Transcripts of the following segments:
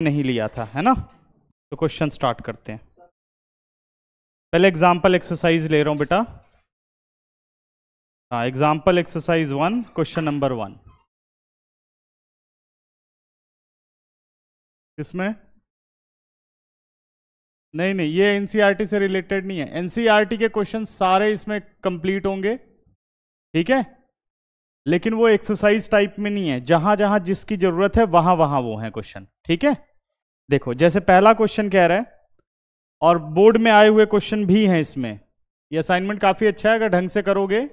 नहीं लिया था, है ना। तो क्वेश्चन स्टार्ट करते हैं। पहले एग्जाम्पल एक्सरसाइज ले रहा हूं बेटा। हाँ, एग्जाम्पल एक्सरसाइज 1, क्वेश्चन नंबर 1। इसमें नहीं, ये एनसीईआरटी से रिलेटेड नहीं है। एनसीईआरटी के क्वेश्चन सारे इसमें कंप्लीट होंगे, ठीक है, लेकिन वो एक्सरसाइज टाइप में नहीं है। जहां जहां जिसकी जरूरत है वहां वहां वो है क्वेश्चन, ठीक है। देखो, जैसे पहला क्वेश्चन कह रहा है, और बोर्ड में आए हुए क्वेश्चन भी हैं इसमें। ये असाइनमेंट काफी अच्छा है, अगर ढंग से करोगे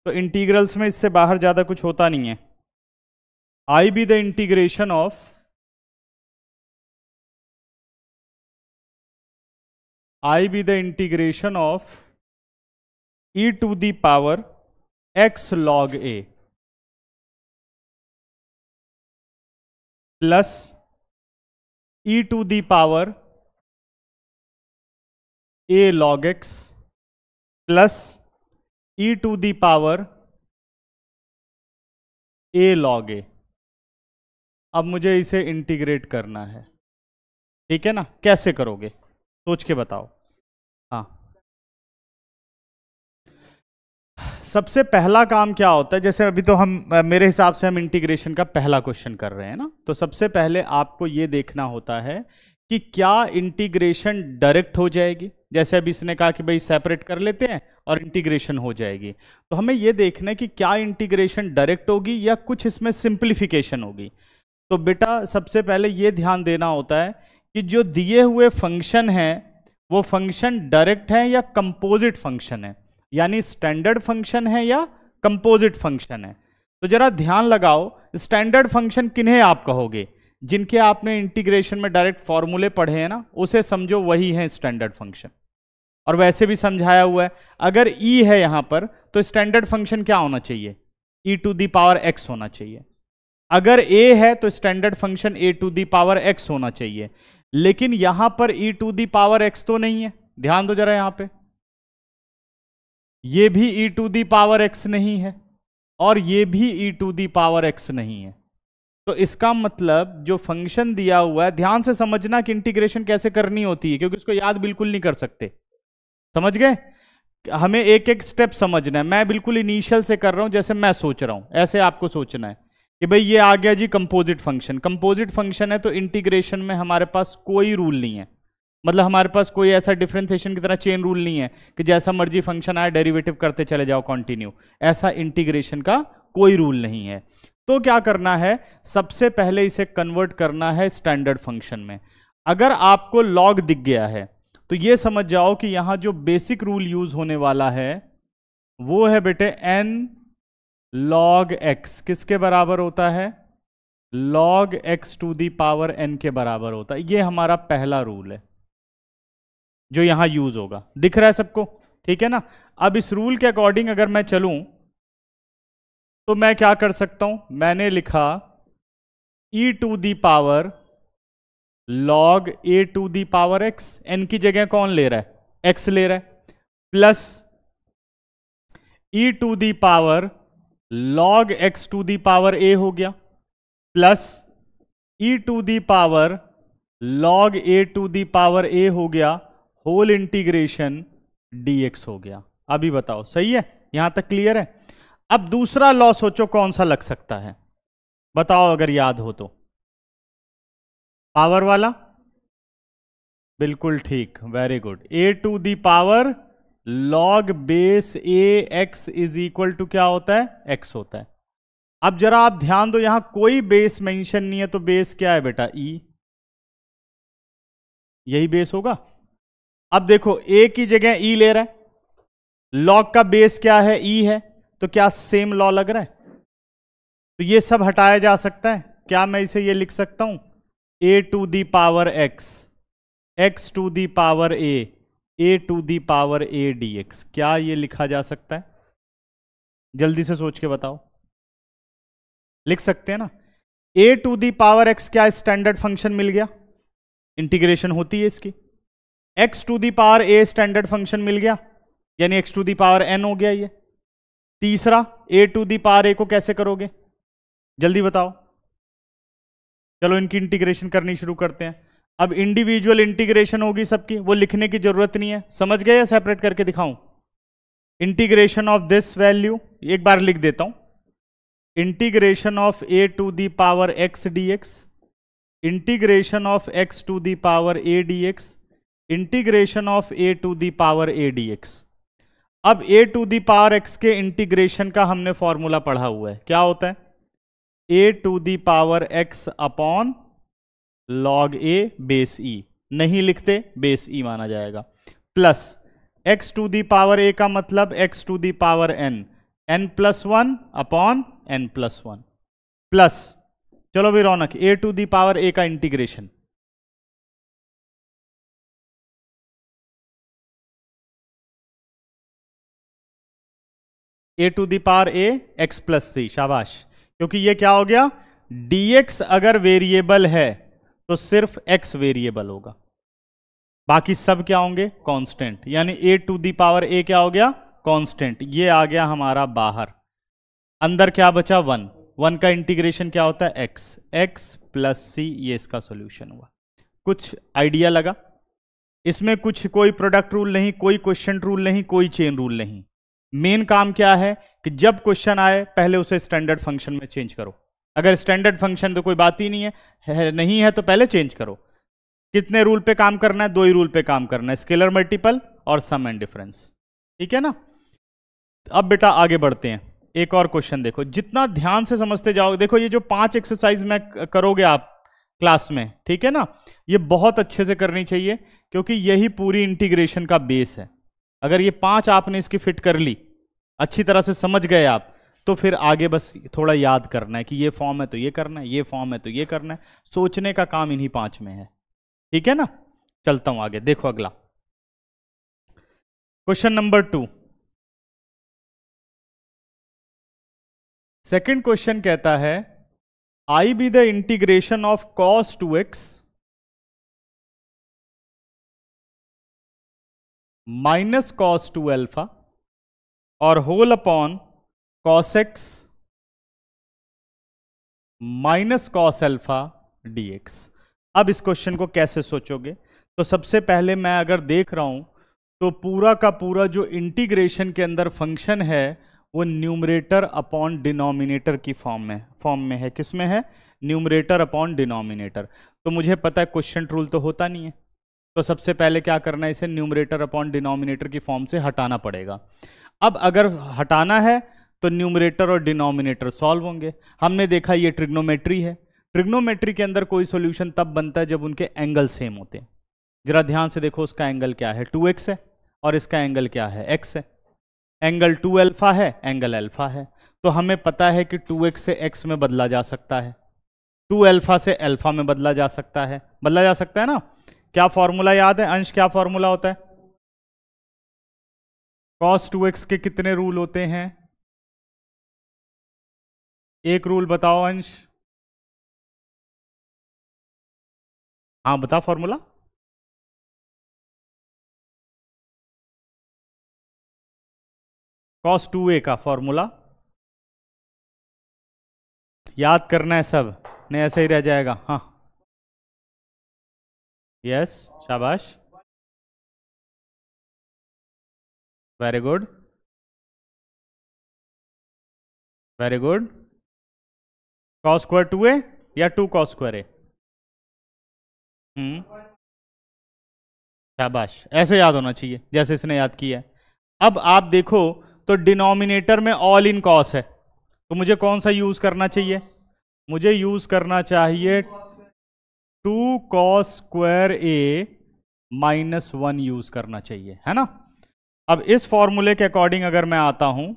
तो इंटीग्रल्स में इससे बाहर ज्यादा कुछ होता नहीं है। I be the integration of e to the power x log a plus e to the power a log x plus e to the power a log a। अब मुझे इसे इंटीग्रेट करना है, ठीक है ना। कैसे करोगे सोच के बताओ। हाँ, सबसे पहला काम क्या होता है, जैसे अभी तो हम मेरे हिसाब से हम इंटीग्रेशन का पहला क्वेश्चन कर रहे हैं ना, तो सबसे पहले आपको ये देखना होता है कि क्या इंटीग्रेशन डायरेक्ट हो जाएगी। जैसे अभी इसने कहा कि भाई सेपरेट कर लेते हैं और इंटीग्रेशन हो जाएगी, तो हमें ये देखना है कि क्या इंटीग्रेशन डायरेक्ट होगी या कुछ इसमें सिंप्लीफिकेशन होगी। तो बेटा सबसे पहले ये ध्यान देना होता है कि जो दिए हुए फंक्शन है वो फंक्शन डायरेक्ट है या कंपोजिट फंक्शन है, यानी स्टैंडर्ड फंक्शन है या कंपोजिट फंक्शन है। तो जरा ध्यान लगाओ, स्टैंडर्ड फंक्शन किन्हें आप कहोगे, जिनके आपने इंटीग्रेशन में डायरेक्ट फॉर्मूले पढ़े हैं ना, उसे समझो वही है स्टैंडर्ड फंक्शन। और वैसे भी समझाया हुआ है, अगर e है यहां पर तो स्टैंडर्ड फंक्शन क्या होना चाहिए, e to the power x होना चाहिए। अगर a है तो standard function a to the power x होना चाहिए। लेकिन यहां पर e to the power x तो नहीं है, ध्यान दो जरा, यहां पे ये भी e to the power x नहीं है और ये भी e to the power x नहीं है। तो इसका मतलब जो फंक्शन दिया हुआ है, ध्यान से समझना कि इंटीग्रेशन कैसे करनी होती है, क्योंकि इसको याद बिल्कुल नहीं कर सकते। समझ गए, हमें एक एक स्टेप समझना है। मैं बिल्कुल इनिशियल से कर रहा हूं, जैसे मैं सोच रहा हूं ऐसे आपको सोचना है कि भाई ये आ गया जी कंपोजिट फंक्शन। कंपोजिट फंक्शन है तो इंटीग्रेशन में हमारे पास कोई रूल नहीं है, मतलब हमारे पास कोई ऐसा डिफरेंशिएशन की तरह चेन रूल नहीं है कि जैसा मर्जी फंक्शन आए डेरिवेटिव करते चले जाओ कंटिन्यू। ऐसा इंटीग्रेशन का कोई रूल नहीं है। तो क्या करना है, सबसे पहले इसे कन्वर्ट करना है स्टैंडर्ड फंक्शन में। अगर आपको लॉग दिख गया है तो ये समझ जाओ कि यहां जो बेसिक रूल यूज होने वाला है वो है बेटे n log x किसके बराबर होता है, log x to the power n के बराबर होता है। ये हमारा पहला रूल है जो यहां यूज होगा। दिख रहा है सबको, ठीक है ना। अब इस रूल के अकॉर्डिंग अगर मैं चलूं तो मैं क्या कर सकता हूं, मैंने लिखा e to the power log a to the power x, n की जगह कौन ले रहा है, x ले रहा है, plus e to the power log x to the power a हो गया, plus e to the power log a to the power a हो गया, होल इंटीग्रेशन dx हो गया। अभी बताओ सही है, यहां तक क्लियर है। अब दूसरा लॉ सोचो कौन सा लग सकता है, बताओ अगर याद हो तो। पावर वाला, बिल्कुल ठीक, very good. a to the power log base a x is equal to क्या होता है, x होता है। अब जरा आप ध्यान दो, यहां कोई बेस मेंशन नहीं है, तो बेस क्या है बेटा, e, यही बेस होगा। अब देखो a की जगह e ले रहा है, log का बेस क्या है, e है, तो क्या सेम लॉ लग रहा है। तो ये सब हटाया जा सकता है। क्या मैं इसे ये लिख सकता हूं, a to the power x, x to the power a to the power a dx, क्या ये लिखा जा सकता है, जल्दी से सोच के बताओ। लिख सकते हैं ना। a to the power x क्या स्टैंडर्ड फंक्शन मिल गया, इंटीग्रेशन होती है इसकी। x to the power a standard function मिल गया, यानी x to the power n हो गया ये। तीसरा a to the power a को कैसे करोगे, जल्दी बताओ। चलो इनकी इंटीग्रेशन करनी शुरू करते हैं। अब इंडिविजुअल इंटीग्रेशन होगी सबकी, वो लिखने की जरूरत नहीं है, समझ गए या सेपरेट करके दिखाऊं? इंटीग्रेशन ऑफ दिस वैल्यू एक बार लिख देता हूं, integration of a to the power x dx, integration of x to the power a dx, integration of a to the power a dx। अब a to the power x के integration का हमने formula पढ़ा हुआ है, क्या होता है? a to the power x upon log a base e, नहीं लिखते बेस e माना जाएगा, plus x to the power a का मतलब x to the power n, n plus 1 upon n plus 1, plus चलो भी Raunak a to the power a का integration, a to the power a x plus C, शाबाश। क्योंकि ये क्या हो गया, dx अगर वेरिएबल है तो सिर्फ x वेरिएबल होगा, बाकी सब क्या होंगे, कांस्टेंट, यानी a to the power a क्या हो गया, कांस्टेंट। ये आ गया हमारा बाहर, अंदर क्या बचा 1, 1 का इंटीग्रेशन क्या होता है x प्लस सी, ये इसका सॉल्यूशन हुआ। कुछ आइडिया लगा? इसमें कुछ कोई प्रोडक्ट रूल नहीं, कोई क्वेश्चन रूल नहीं, कोई चेन रूल नहीं। मेन काम क्या है कि जब क्वेश्चन आए पहले उसे स्टैंडर्ड फंक्शन में चेंज करो। अगर स्टैंडर्ड फंक्शन तो कोई बात ही नहीं है तो पहले चेंज करो। कितने रूल पे काम करना है? 2 ही रूल पे काम करना है, स्केलर मल्टीपल और सम एंड डिफरेंस, ठीक है ना। अब बेटा आगे बढ़ते हैं, एक और क्वेश्चन देखो, जितना ध्यान से समझते जाओगे, देखो ये जो 5 एक्सरसाइज में करोगे आप क्लास में, ठीक है ना, ये बहुत अच्छे से करनी चाहिए क्योंकि यही पूरी इंटीग्रेशन का बेस है। अगर ये 5 आपने इसकी फिट कर ली, अच्छी तरह से समझ गए आप, तो फिर आगे बस थोड़ा याद करना है कि ये फॉर्म है तो ये करना है, ये फॉर्म है तो ये करना है, सोचने का काम इन्हीं 5 में है, ठीक है ना। चलता हूं आगे, देखो अगला क्वेश्चन नंबर 2। सेकंड क्वेश्चन कहता है I be the integration of cos 2x minus cos 2 alpha और whole upon cos x minus cos alpha dx। अब इस क्वेश्चन को कैसे सोचोगे? तो सबसे पहले मैं अगर देख रहा हूं तो पूरा का पूरा जो इंटीग्रेशन के अंदर फंक्शन है वो न्यूमरेटर अपॉन डिनोमिनेटर की फॉर्म में है। किस में है? Numerator upon denominator. तो मुझे पता है क्वेश्चन रूल तो होता नहीं है, तो सबसे पहले क्या करना है, इसे न्यूमरेटर अपॉन डिनोमिनेटर की फॉर्म से हटाना पड़ेगा। अब अगर हटाना है तो न्यूमरेटर और डिनोमिनेटर सॉल्व होंगे। हमने देखा ये ट्रिग्नोमेट्री है, ट्रिग्नोमेट्री के अंदर कोई सॉल्यूशन तब बनता है जब उनके एंगल सेम होते हैं। जरा ध्यान से देखो, उसका एंगल क्या है, 2x है, और इसका एंगल क्या है, x है। एंगल 2 अल्फा है, एंगल अल्फा है, तो हमें पता है कि 2x से x में बदला जा सकता है, 2 अल्फा से अल्फा में बदला जा सकता है, ना। क्या फॉर्मूला याद है अंश? क्या फॉर्मूला होता है? cos 2x के कितने रूल होते हैं? एक रूल बताओ अंश। हाँ बता फॉर्मूला। cos 2a का फॉर्मूला याद करना है सब, नहीं ऐसे ही रह जाएगा। हाँ यस, शाबाश, very good, very good. cos square 2a या 2 cos स्क्वायर a? शाबाश, ऐसे याद होना चाहिए जैसे इसने याद किया है। अब आप देखो तो डिनोमिनेटर में ऑल इन कॉस है, तो मुझे कौन सा यूज करना चाहिए? मुझे यूज करना चाहिए 2 cos square a minus 1 use करना चाहिए, है ना। अब इस फॉर्मूले के अकॉर्डिंग अगर मैं आता हूं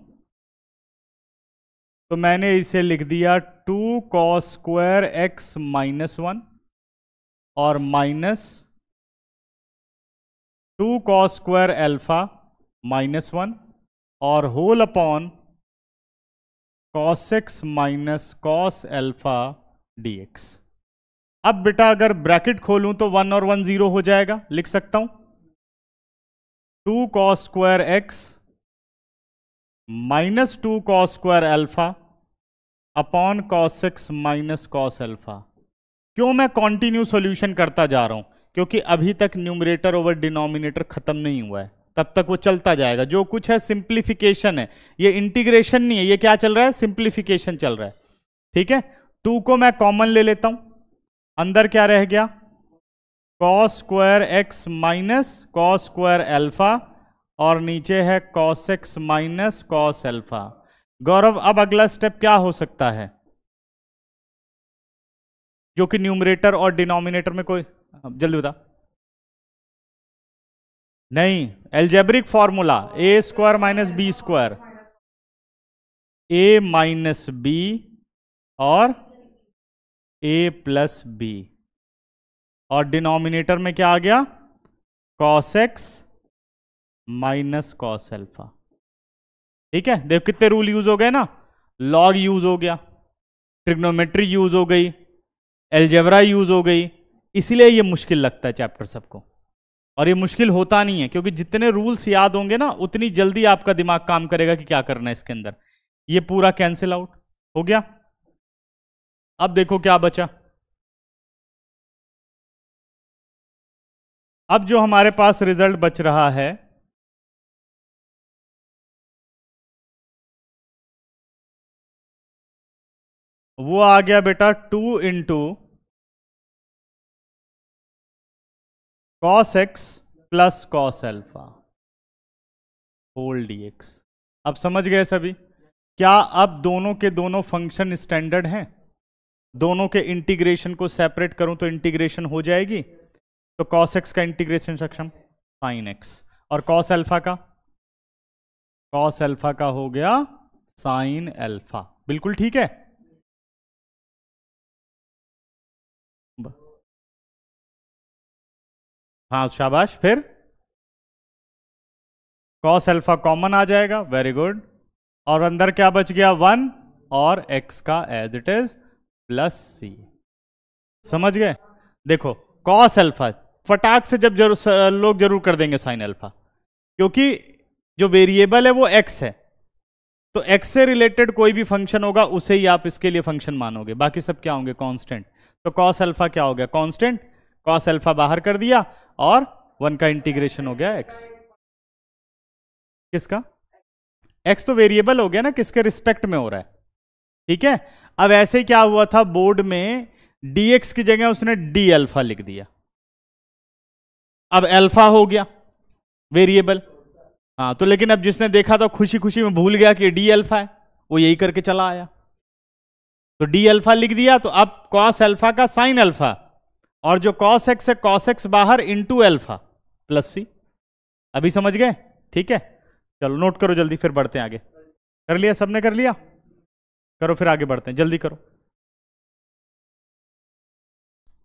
तो मैंने इसे लिख दिया 2 cos स्क्वायर x माइनस 1 और minus 2 cos square alpha minus 1 और whole upon cos x minus cos alpha dx। अब बेटा अगर ब्रैकेट खोलूं तो 1 और 1 0 हो जाएगा, लिख सकता हूं 2 cos square x minus 2 cos square alpha upon cos x minus cos alpha. क्यों मैं कॉन्टिन्यू सॉल्यूशन करता जा रहा हूं? क्योंकि अभी तक न्यूमरेटर ओवर डिनोमिनेटर खत्म नहीं हुआ है, तब तक वो चलता जाएगा। जो कुछ है सिंप्लीफिकेशन है, ये इंटीग्रेशन नहीं है, ये क्या चल रहा है? सिंप्लीफिकेशन चल रहा है। ठीक है, 2 को मैं कॉमन ले लेता हूं, अंदर क्या रह गया? Cos square x minus cos square alpha, और नीचे है cos x minus cos alpha. Gaurav, अब अगला स्टेप क्या हो सकता है जो कि न्यूमरेटर और डिनोमिनेटर में कोई, जल्दी बता। नहीं, एल्जेब्रिक फॉर्मूला ए स्क्वायर माइनस बी स्क्वायर, ए माइनस बी और ए प्लस बी, और डिनोमिनेटर में क्या आ गया? Cos x minus cos alpha. ठीक है, देखो कितने रूल यूज हो गए ना, लॉग यूज हो गया, ट्रिग्नोमेट्री यूज हो गई, एल्जेब्रा यूज हो गई। इसीलिए ये मुश्किल लगता है चैप्टर सबको, और ये मुश्किल होता नहीं है, क्योंकि जितने रूल्स याद होंगे ना उतनी जल्दी आपका दिमाग काम करेगा कि क्या करना है इसके अंदर। ये पूरा कैंसिल आउट हो गया। अब देखो क्या बचा। अब जो हमारे पास रिजल्ट बच रहा है, वो आ गया बेटा 2 into cos x plus cos alpha whole dx. अब समझ गए सभी? क्या अब दोनों के दोनों फंक्शन स्टैंडर्ड हैं? दोनों के इंटीग्रेशन को सेपरेट करूं तो इंटीग्रेशन हो जाएगी। तो कॉस एक्स का इंटीग्रेशन सक्षम साइन एक्स, और कॉस एल्फा का, कॉस एल्फा का हो गया साइन एल्फा। बिल्कुल ठीक है। हाँ शाबाश, फिर कॉस एल्फा कॉमन आ जाएगा, वेरी गुड। और अंदर क्या बच गया? 1, और x का एज इट इज प्लस सी। समझ गए? देखो कॉस एल्फा फटाक से जब लोग जरूर कर देंगे साइन एल्फा, क्योंकि जो वेरिएबल है वो x है, तो x से रिलेटेड कोई भी फंक्शन होगा उसे ही आप इसके लिए फंक्शन मानोगे, बाकी सब क्या होंगे? कांस्टेंट। तो कॉस अल्फा क्या हो गया? कांस्टेंट। कॉस अल्फा बाहर कर दिया, और 1 का इंटीग्रेशन हो गया x। किसका? x तो वेरिएबल हो गया ना, किसके रिस्पेक्ट में हो रहा है। ठीक है, अब ऐसे क्या हुआ था बोर्ड में, dx की जगह उसने d अल्फा लिख दिया, अब अल्फा हो गया वेरिएबल। हाँ, तो लेकिन अब जिसने देखा तो खुशी खुशी में भूल गया कि डी अल्फा है, वो यही करके चला आया, तो डी अल्फा लिख दिया। तो अब कॉस अल्फा का साइन अल्फा, और जो कॉस एक्स है कॉस एक्स बाहर इंटू अल्फा प्लस सी। अभी समझ गए? ठीक है, चलो नोट करो जल्दी, फिर बढ़ते हैं आगे। कर लिया सबने? कर लिया? करो फिर आगे बढ़ते हैं, जल्दी करो।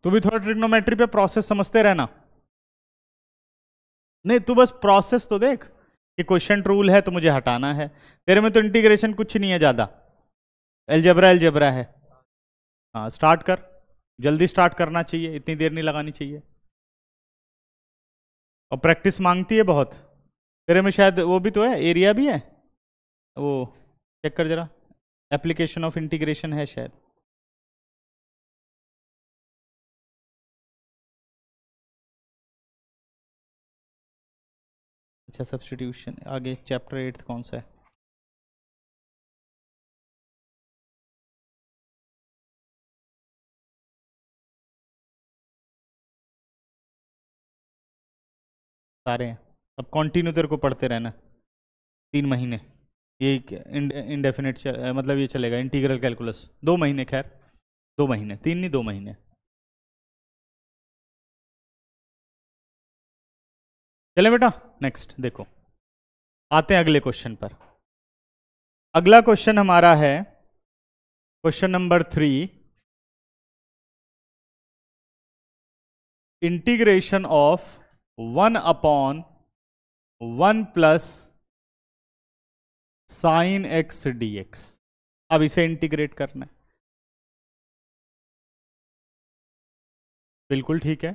तू भी थोड़ा ट्रिग्नोमेट्री पे प्रोसेस समझते रहना। नहीं, तू बस प्रोसेस तो देख कि क्वेश्चन रूल है तो मुझे हटाना है। तेरे में तो इंटीग्रेशन कुछ नहीं है ज्यादा, एलजेब्रा एलजेब्रा है। हाँ स्टार्ट कर, जल्दी स्टार्ट करना चाहिए, इतनी देर नहीं लगानी चाहिए, और प्रैक्टिस मांगती है बहुत। तेरे में शायद वो भी तो है, एरिया भी है, वो चेक कर जरा, एप्लीकेशन ऑफ इंटीग्रेशन है शायद। अच्छा सब्स्टिट्यूशन, आगे चैप्टर 8 कौन सा है? सारे हैं। अब कंटिन्यू तेरे को पढ़ते रहना 3 महीने, ये इंडेफिनिट मतलब ये चलेगा इंटीग्रल कैलकुलस 2 महीने, खैर 2 महीने, 3 नहीं 2 महीने। चले बेटा, नेक्स्ट देखो, आते हैं अगले क्वेश्चन पर। अगला क्वेश्चन हमारा है question number 3, integration of 1/1 plus sine x D x. अब इसे इंटीग्रेट करना है। बिल्कुल ठीक है।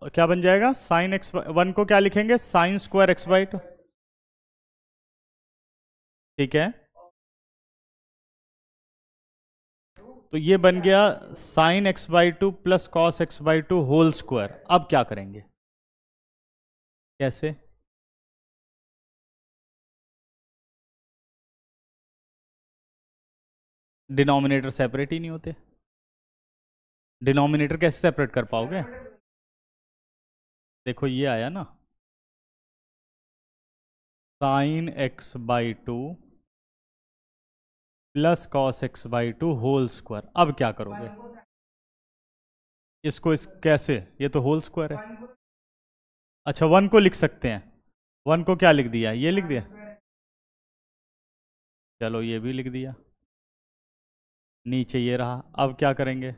क्या बन जाएगा? साइन एक्स 1 को क्या लिखेंगे? Sine square x by 2। ठीक है, तो ये बन गया sine x by two plus cos x by two whole square. अब क्या करेंगे, कैसे? डिनोमिनेटर सेपरेट ही नहीं होते, डिनोमिनेटर कैसे सेपरेट कर पाओगे? देखो ये आया ना, sine x by two plus cos x by two whole square. अब क्या करोगे इसको, इस कैसे, ये तो होल स्क्वायर है। अच्छा, वन को लिख सकते हैं, वन को क्या लिख दिया, ये लिख दिया, चलो ये भी लिख दिया, नीचे ये रहा। अब क्या करेंगे,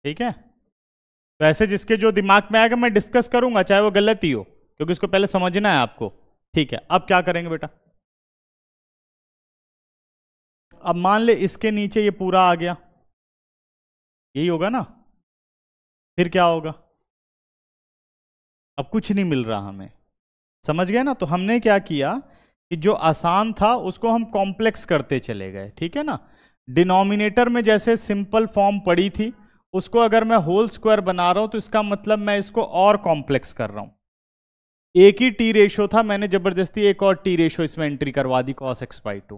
ठीक है, तो ऐसे जिसके जो दिमाग में आएगा मैं डिस्कस करूंगा, चाहे वो गलत ही हो, क्योंकि इसको पहले समझना है आपको। ठीक है, अब क्या करेंगे बेटा, अब मान ले इसके नीचे ये पूरा आ गया, यही होगा ना, फिर क्या होगा, अब कुछ नहीं मिल रहा हमें, समझ गए ना? तो हमने क्या किया कि जो आसान था उसको हम कॉम्प्लेक्स करते चले गए, ठीक है ना। डिनोमिनेटर में जैसे सिंपल फॉर्म पड़ी थी, उसको अगर मैं होल स्क्वायर बना रहा हूं तो इसका मतलब मैं इसको और कॉम्प्लेक्स कर रहा हूं। एक ही टी रेशो था, मैंने जबरदस्ती एक और टी रेशो इसमें एंट्री करवा दी, cos x बाई टू।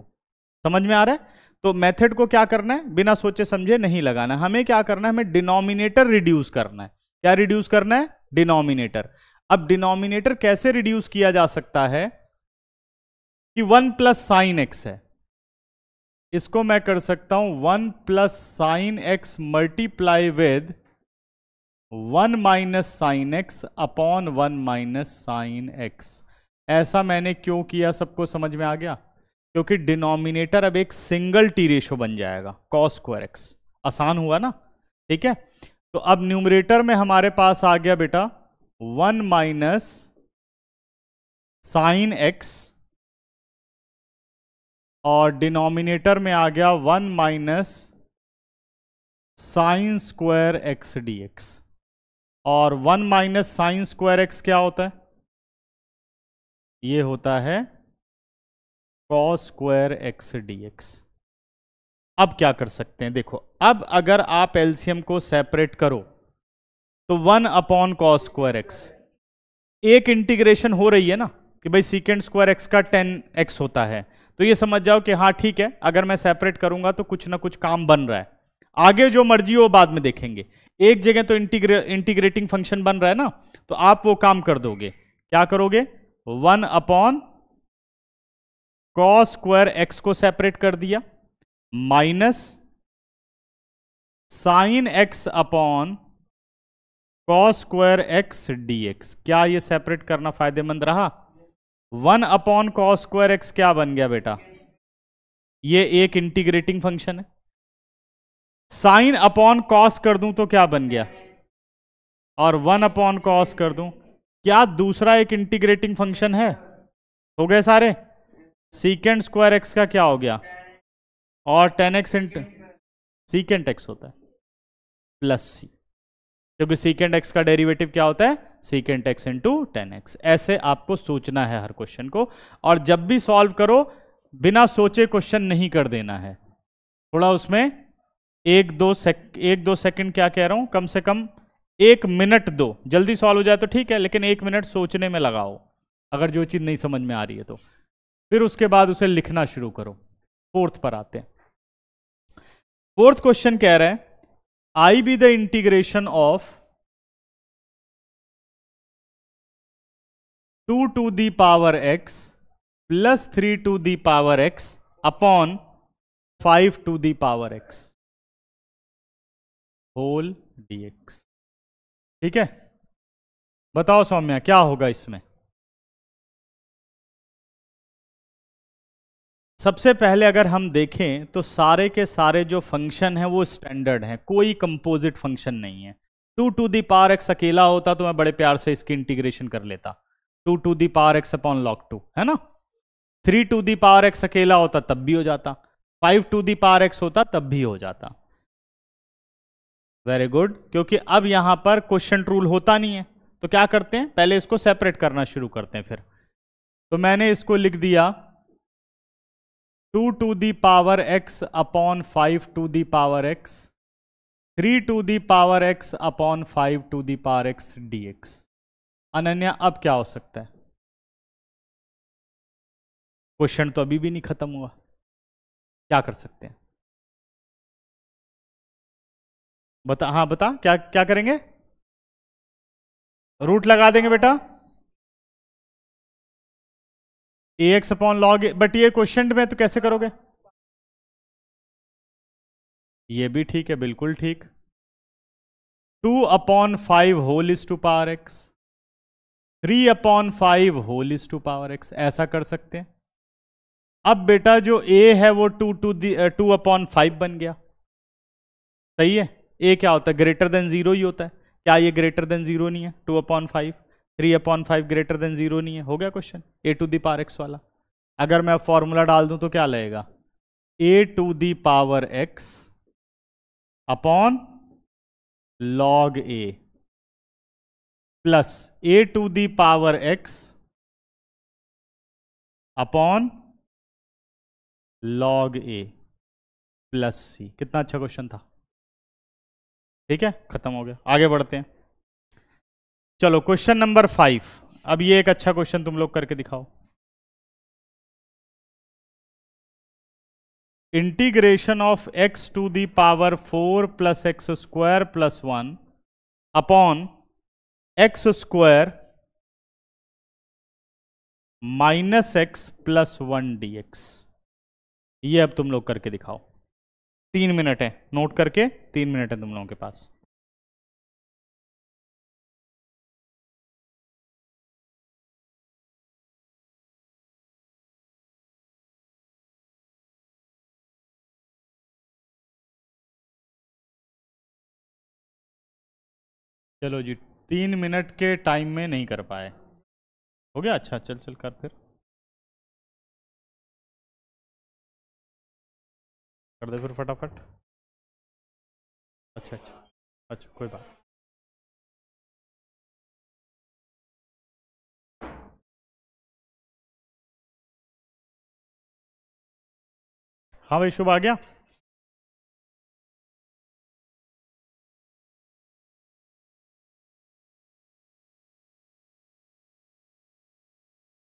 समझ में आ रहा है? तो मेथड को क्या करना है, बिना सोचे समझे नहीं लगाना, हमें क्या करना है, हमें डिनोमिनेटर रिड्यूस करना है। क्या रिड्यूस करना है, डिनोमिनेटर। अब डिनोमिनेटर कैसे रिड्यूस किया जा सकता है कि 1 प्लस साइन एक्स है, इसको मैं कर सकता हूं 1 plus sine x multiply with 1 minus sine x upon 1 minus sine x. ऐसा मैंने क्यों किया, सबको समझ में आ गया? क्योंकि डिनोमिनेटर अब एक सिंगल टी रेशो बन जाएगा, cos स्क्वायर एक्स। आसान हुआ ना, ठीक है। तो अब न्यूमरेटर में हमारे पास आ गया बेटा 1 माइनस साइन एक्स, और डिनोमिनेटर में आ गया 1 minus sign square x D x. और 1 माइनस साइन स्क्वायर एक्स क्या होता है, ये होता है cos square x D x. अब क्या कर सकते हैं, देखो, अब अगर आप एलसीएम को सेपरेट करो तो 1 अपॉन कॉस स्क्वायर एक्स, एक इंटीग्रेशन हो रही है ना कि भाई सीकेंड स्क्वायर एक्स का 10x होता है, तो ये समझ जाओ कि हाँ ठीक है, अगर मैं सेपरेट करूंगा तो कुछ ना कुछ काम बन रहा है। आगे जो मर्जी हो बाद में देखेंगे, एक जगह तो इंटीग्रेटिंग फंक्शन बन रहा है ना, तो आप वो काम कर दोगे। क्या करोगे, 1 अपॉन कॉस स्क्वायर एक्स को सेपरेट कर दिया, minus sine x upon cos square x dx. क्या ये सेपरेट करना फायदेमंद रहा? 1 अपॉन कॉस स्क्वायर एक्स क्या बन गया बेटा, ये एक इंटीग्रेटिंग फंक्शन है। साइन अपॉन कॉस कर दूं तो क्या बन गया, और 1 अपॉन कॉस कर दूं, क्या दूसरा एक इंटीग्रेटिंग फंक्शन है? हो गए सारे। सीकेंड स्क्वायर एक्स का क्या हो गया, और 10x इंटू सीकेंड एक्स होता है प्लस सी, क्योंकि सीकेंड एक्स का डेरिवेटिव क्या होता है, सीकेंड एक्स इंटू 10x। ऐसे आपको सोचना है हर क्वेश्चन को, और जब भी सॉल्व करो बिना सोचे क्वेश्चन नहीं कर देना है, थोड़ा उसमें एक दो सेकंड क्या कह रहा हूं, कम से कम 1 मिनट दो। जल्दी सॉल्व हो जाए तो ठीक है, लेकिन 1 मिनट सोचने में लगाओ अगर जो चीज नहीं समझ में आ रही है तो, फिर उसके बाद उसे लिखना शुरू करो। फोर्थ पर आते हैं। फोर्थ क्वेश्चन कह रहे हैं I be the integration of 2 to the power x plus 3 to the power x upon 5 to the power x whole dx। ठीक है, बताओ सौम्या क्या होगा इसमें। सबसे पहले अगर हम देखें तो सारे के सारे जो फंक्शन हैं वो स्टैंडर्ड हैं, कोई कंपोजिट फंक्शन नहीं है। 2 टू दी पावर एक्स अकेला होता तो मैं बड़े प्यार से इसकी इंटीग्रेशन कर लेता, 2 to the power x upon log 2, है ना। 3 टू दी पावर एक्स अकेला होता तब भी हो जाता, 5 टू दी पावर एक्स होता तब भी हो जाता। वेरी गुड, क्योंकि अब यहां पर क्वेश्चन रूल होता नहीं है, तो क्या करते हैं, पहले इसको सेपरेट करना शुरू करते हैं। फिर तो मैंने इसको लिख दिया 2 to the power x upon 5 to the power x 3 to the power x upon 5 to the power x dx। Ananya अब क्या हो सकता है? क्वेश्चन तो अभी भी नहीं खत्म हुआ, क्या कर सकते हैं? बता, हाँ बता, क्या क्या करेंगे? रूट लगा देंगे बेटा, ax अपॉन लॉग। बट ये क्वेश्चन में तो कैसे करोगे? ये भी ठीक है, बिल्कुल ठीक। 2 अपॉन 5 whole is to power x, 3 अपॉन 5 whole is to power x, ऐसा कर सकते हैं। अब बेटा जो a है वो 2 अपॉन 5 बन गया, सही है। a क्या होता है? ग्रेटर देन 0 ही होता है। क्या ये ग्रेटर देन 0 नहीं है? 2 अपॉन 5, 3 अपॉन 5 ग्रेटर देन 0 नहीं है। हो गया question a to the power x वाला। अगर मैं फॉर्मूला डाल दूं तो क्या लगेगा? a to the power x upon log a plus a to the power x upon log a plus c। कितना अच्छा क्वेश्चन था। ठीक है, खत्म हो गया। आगे बढ़ते हैं। चलो क्वेश्चन नंबर 5। अब ये एक अच्छा क्वेश्चन तुम लोग करके दिखाओ। Integration of x to the power 4 plus x square plus 1 upon x square minus x plus 1 dx। ये अब तुम लोग करके दिखाओ। 3 मिनट है, नोट करके 3 मिनट है तुम लोगों के पास। चलो जी, 3 मिनट के टाइम में नहीं कर पाए, हो गया। अच्छा चल चल कर, फिर कर दे फिर फटाफट। अच्छा अच्छा अच्छा, कोई बात। हाँ भाई, शुभ आ गया।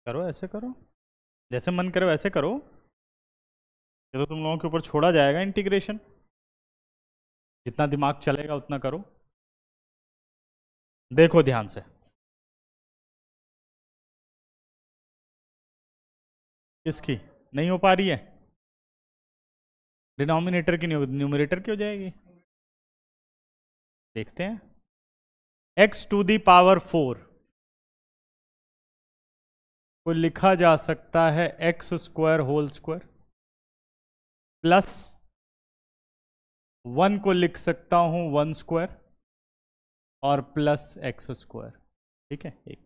करो, ऐसे करो, जैसे मन करे वैसे करो। ये तो तुम लोगों के ऊपर छोड़ा जाएगा इंटीग्रेशन, जितना दिमाग चलेगा उतना करो। देखो ध्यान से, किसकी नहीं हो पा रही है? डिनोमिनेटर की नहीं होगी, न्यूमरेटर की हो जाएगी। देखते हैं। x टू दी पावर 4 को लिखा जा सकता है x square whole square, plus 1 को लिख सकता हूं 1 स्क्वायर, और प्लस एक्स स्क्वायर। ठीक है, एक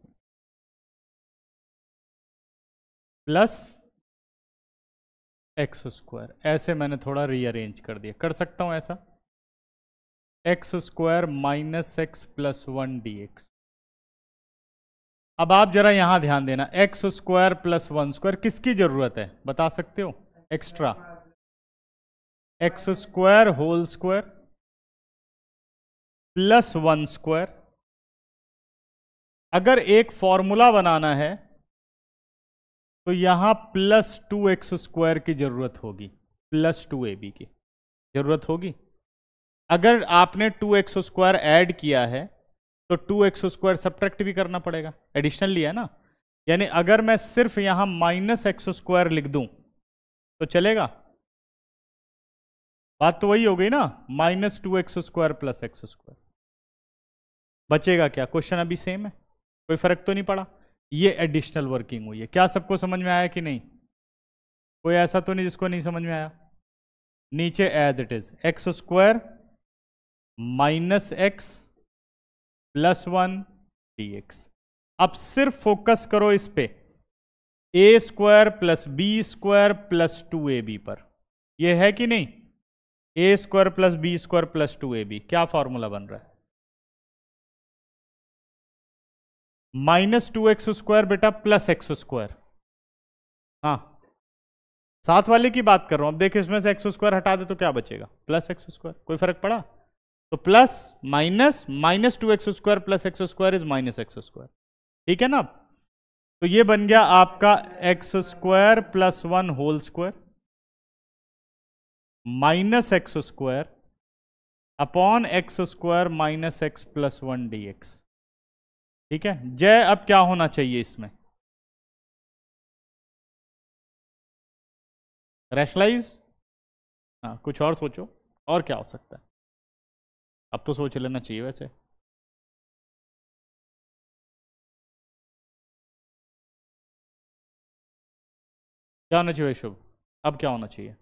प्लस एक्स स्क्वायर। ऐसे मैंने थोड़ा रीअरेंज कर दिया, कर सकता हूं ऐसा। X square minus x plus 1 dx। अब आप जरा यहां ध्यान देना, एक्स स्क्वायर प्लस 1 स्क्वायर किसकी जरूरत है बता सकते हो? Extra. X square whole square plus 1 square. अगर एक फॉर्मूला बनाना है तो यहां प्लस 2x स्क्वायर की जरूरत होगी, प्लस 2ab की जरूरत होगी। अगर आपने 2x स्क्वायर ऐड किया है तो 2x स्क्वायर सब्ट्रैक्ट भी करना पड़ेगा, एडिशनल लिया है ना। यानी अगर मैं सिर्फ यहां माइनस एक्स स्क्वायर लिख दूं तो चलेगा? बात तो वही हो गई ना, minus 2x square plus x square. बचेगा क्या? क्वेश्चन अभी सेम है, कोई फर्क तो नहीं पड़ा। ये एडिशनल वर्किंग हुई है। क्या सबको समझ में आया कि नहीं? कोई ऐसा तो नहीं जिसको नहीं समझ में आया? नीचे as it is x square minus x plus 1 dx। अब सिर्फ फोकस करो इस पे, a square plus b square plus 2ab पर। यह है कि नहीं? A square plus b square plus 2ab, क्या फॉर्मूला बन रहा है? माइनस 2x स्क्वायर बेटा प्लस एक्स स्क्वायर, हाँ, साथ वाले की बात कर रहा हूं। अब देख, इसमें से एक्स स्क्वायर हटा दे तो क्या बचेगा? Plus x square. कोई फर्क पड़ा? तो plus minus minus 2x square plus x square is minus x square. ठीक है ना? तो ये बन गया आपका x square plus 1 whole square minus x square upon x square minus x plus 1 dx। ठीक है जय, अब क्या होना चाहिए इसमें? रैशनलाइज? हाँ, कुछ और सोचो, और क्या हो सकता है? अब तो सोच लेना चाहिए वैसे। क्या होना चाहिए शुभ? अब क्या होना चाहिए?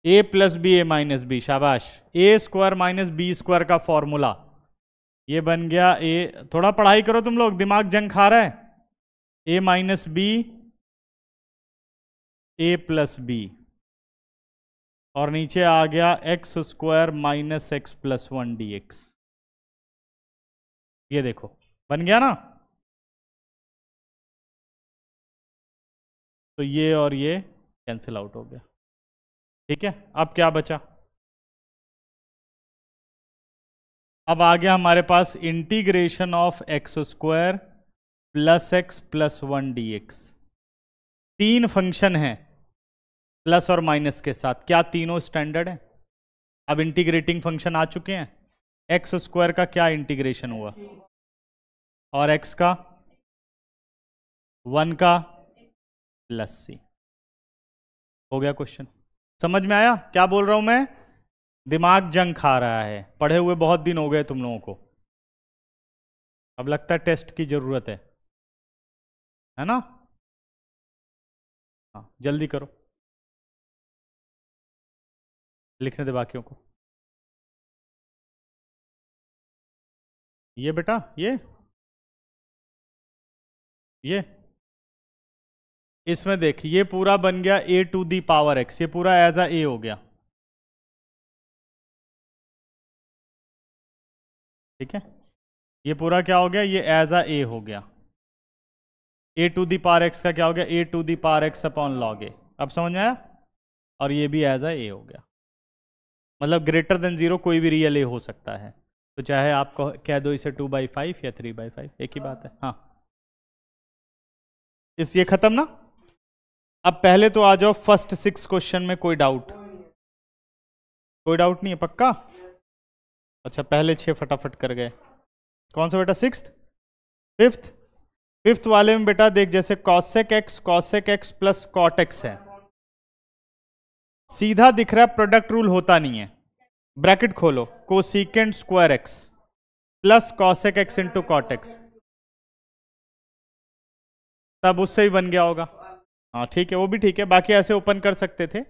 ए प्लस बी ए माइनस बी, शाबाश। ए स्क्वायर माइनस बी स्क्वायर का फॉर्मूला ये बन गया ए, थोड़ा पढ़ाई करो तुम लोग, दिमाग जंग खा रहा है। ए माइनस बी ए प्लस बी, और नीचे आ गया x square minus x plus 1 dx। ये देखो बन गया ना? तो ये और ये कैंसिल आउट हो गया। ठीक है, अब क्या बचा? अब आ गया हमारे पास integration of x square plus x plus 1 dx। तीन फंक्शन है प्लस और माइनस के साथ, क्या तीनों स्टैंडर्ड है? अब इंटीग्रेटिंग फंक्शन आ चुके हैं। एक्स स्क्वायर का क्या इंटीग्रेशन हुआ, और एक्स का 1 का प्लस सी। हो गया क्वेश्चन? समझ में आया क्या बोल रहा हूं मैं? दिमाग जंग खा रहा है, पढ़े हुए बहुत दिन हो गए तुम लोगों को, अब लगता है टेस्ट की जरूरत है ना? हाँ जल्दी करो, लिखने दे बाकियों को। ये बेटा ये इसमें देख, ये पूरा बन गया a to the power x, ये पूरा एज ए हो गया। ठीक है, ये पूरा क्या हो गया? ये एज ए हो गया। A to the power x का क्या हो गया? A to the power x upon log a. अब समझ में आया? और ये भी एज ए हो गया, मतलब ग्रेटर देन 0 कोई भी रियल ए हो सकता है। तो चाहे आप कह दो इसे 2/5 या 3/5, एक ही बात है। हाँ, ये खत्म ना? अब पहले तो आ जाओ फर्स्ट 6 क्वेश्चन में। कोई डाउट? कोई डाउट नहीं है पक्का? अच्छा, पहले 6 फटाफट कर गए। कौन सा बेटा? 6th, 5th वाले में बेटा देख, जैसे cosec x plus cot x है, सीधा दिख रहा है, प्रोडक्ट रूल होता नहीं है। ब्रैकेट खोलो, cosecant square x plus cosec x into cot x, तब उससे ही बन गया होगा। हाँ ठीक है, वो भी ठीक है, बाकी ऐसे ओपन कर सकते थे।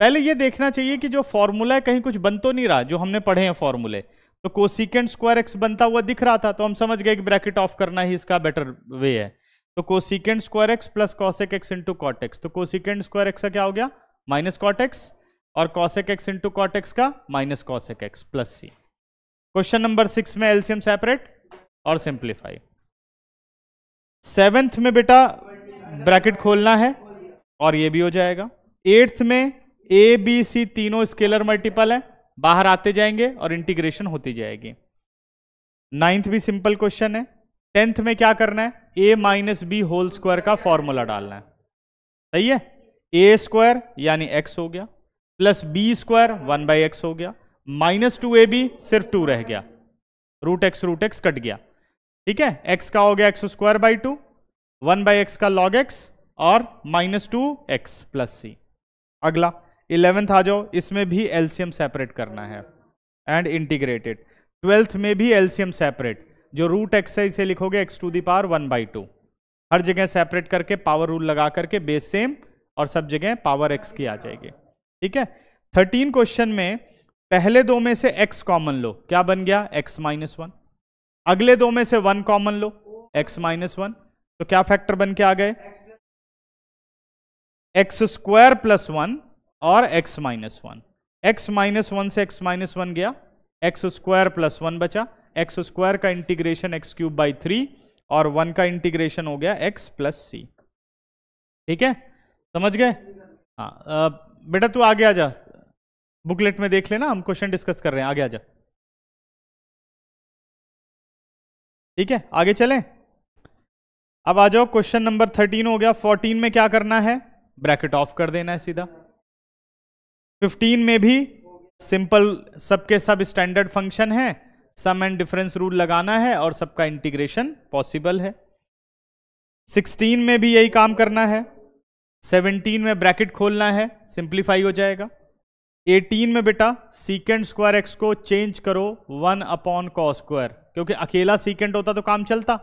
पहले ये देखना चाहिए कि जो फॉर्मूला है कहीं कुछ बन तो नहीं रहा, जो हमने पढ़े हैं फॉर्मूले। तो कोसिकेंट स्क्वायर एक्स बनता हुआ दिख रहा था, तो हम समझ गए कि ब्रैकेट ऑफ करना ही इसका बेटर वे है। तो cosecant square x plus cosec x into cot x, तो कोसिकेंट स्क्वायर एक्स का क्या हो गया? माइनस कॉट एक्स, और cosec x into cot x का माइनस कॉसेक एक्स प्लस सी। क्वेश्चन नंबर 6 में एलसीएम सेपरेट और सिंप्लीफाई। 7th में बेटा ब्रैकेट खोलना है और ये भी हो जाएगा। 8th में ए बी सी तीनों स्केलर मल्टीपल है, बाहर आते जाएंगे और इंटीग्रेशन होती जाएगी। 9th भी सिंपल क्वेश्चन है। 10th में क्या करना है? ए माइनस बी होल स्क्वायर का फॉर्मूला डालना है। सही है, ए स्क्वायर यानी एक्स हो गया, प्लस बी स्क्वायर 1/x हो गया, माइनस 2ab सिर्फ 2 रह गया, रूट एक्स कट गया। ठीक है, x का हो गया x स्क्वायर बाई 2, 1/x का log x और माइनस 2x प्लस सी। अगला 11th आ जाओ, इसमें भी एलसीएम सेपरेट करना है एंड इंटीग्रेटेड। 12th में भी एलसीएम सेपरेट, जो रूट एक्स है इसे लिखोगे x टू दी पावर 1/2, हर जगह सेपरेट करके पावर रूल लगा करके बेस सेम, और सब जगह पावर x की आ जाएगी। ठीक है, 13 क्वेश्चन में पहले दो में से x कॉमन लो, क्या बन गया? x minus 1। अगले दो में से 1 कॉमन लो, x माइनस 1, तो क्या फैक्टर बन के आ गए? x स्क्वायर प्लस 1 और x माइनस 1। x माइनस 1 से x माइनस 1 गया, x स्क्वायर प्लस 1 बचा, x स्क्वायर का इंटीग्रेशन x³ बाई 3 और 1 का इंटीग्रेशन हो गया x प्लस सी। ठीक है, समझ गए? हाँ बेटा तू आगे आ जा, बुकलेट में देख लेना, हम क्वेश्चन डिस्कस कर रहे हैं, आगे आ जा। ठीक है, आगे चलें। अब आ जाओ, क्वेश्चन नंबर 13 हो गया। 14 में क्या करना है, ब्रैकेट ऑफ कर देना है सीधा। 15 में भी सिंपल, सबके सब स्टैंडर्ड फंक्शन है, सम एंड डिफरेंस रूल लगाना है और सबका इंटीग्रेशन पॉसिबल है। 16 में भी यही काम करना है। 17 में ब्रैकेट खोलना है, सिंप्लीफाई हो जाएगा। 18 में बेटा सीकेंड स्क्वायर एक्स को चेंज करो 1 अपॉन कॉस स्क्वायर, क्योंकि अकेला सीकेंड होता तो काम चलता।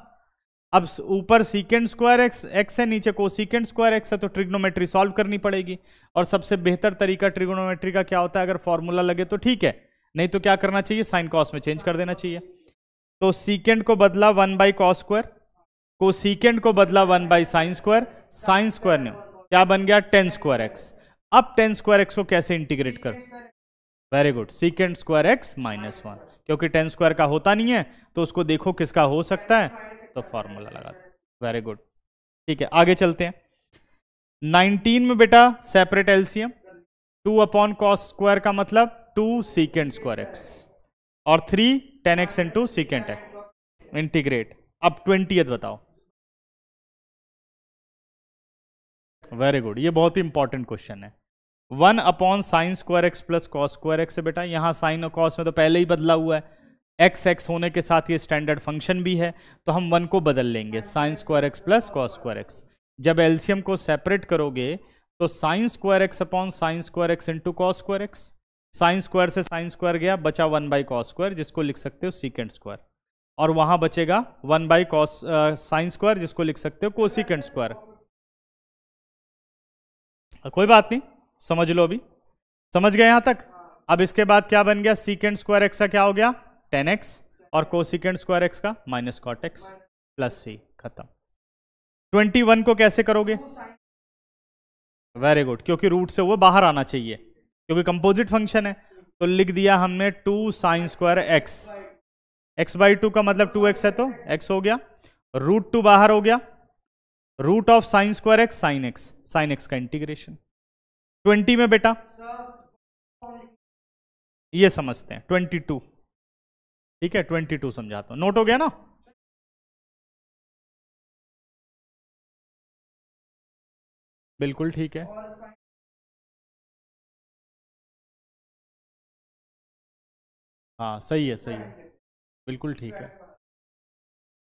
अब ऊपर सीकेंड स्क्वायर एक्स है, नीचे कोसीकेंड स्क्वायर एक्स है, तो ट्रिग्नोमेट्री सॉल्व करनी पड़ेगी। और सबसे बेहतर तरीका ट्रिग्नोमेट्री का क्या होता है, अगर फॉर्मूला लगे तो ठीक है, नहीं तो क्या करना चाहिए, साइन कॉस में चेंज कर देना चाहिए। तो सीकेंड को बदला 1 बाई कॉस स्क्वायर, कोसीकेंड को बदला 1 by sine square, sine square ने क्या बन गया, टेन स्क्वायर एक्स। अब टेन स्क्वायर एक्स को कैसे इंटीग्रेट कर, very good, secant square x minus 1, क्योंकि टेन स्क्वायर का होता नहीं है तो उसको देखो किसका हो सकता है, तो फॉर्मूला लगा दो। वेरी गुड, ठीक है, आगे चलते हैं। 19 में बेटा separate LCM, 2 upon cos square का मतलब 2 सीकेंड स्क्वायर एक्स, और 3 10 एक्स इंटू सीकेंड एक्स, इंटीग्रेट। अब 20th बताओ। वेरी गुड, ये बहुत ही इंपॉर्टेंट क्वेश्चन है। 1 upon sine square x plus cos square x है बेटा, यहां साइन और कॉस में तो पहले ही बदला हुआ है, एक्स एक्स होने के साथ ये स्टैंडर्ड फंक्शन भी है, तो हम 1 को बदल लेंगे, sign square x plus cos square x. जब एलसीएम को सेपरेट करोगे तो sign square x upon sine square x into cos square x, sine square से साइन स्क्वायर गया, बचा 1 बाई कॉस स्क्वायर, जिसको लिख सकते हो सीकेंड स्क्वायर, और वहां बचेगा 1 बाई कॉस साइन स्क्वायर, जिसको लिख सकते हो कोसीकेंड स्क्वायर। कोई बात नहीं, समझ लो, अभी समझ गए यहां तक। अब इसके बाद क्या बन गया, सीकेंड स्क्वायर एक्स का क्या हो गया 10x, और कोसिकेंड स्क्वायर एक्स का माइनस कॉट एक्स प्लस सी, खत्म। 21 को कैसे करोगे, वेरी गुड, क्योंकि रूट से वो बाहर आना चाहिए, क्योंकि कंपोजिट फंक्शन है, तो लिख दिया हमने 2 sign square x, x by 2 का मतलब 2x है, तो x हो गया, रूट 2 बाहर हो गया, root of sine square x sine x का इंटीग्रेशन। 20 में बेटा ये समझते हैं 22, ठीक है 22 समझाता हूं, नोट हो गया ना। बिल्कुल ठीक है, हाँ सही है, सही है, बिल्कुल ठीक है।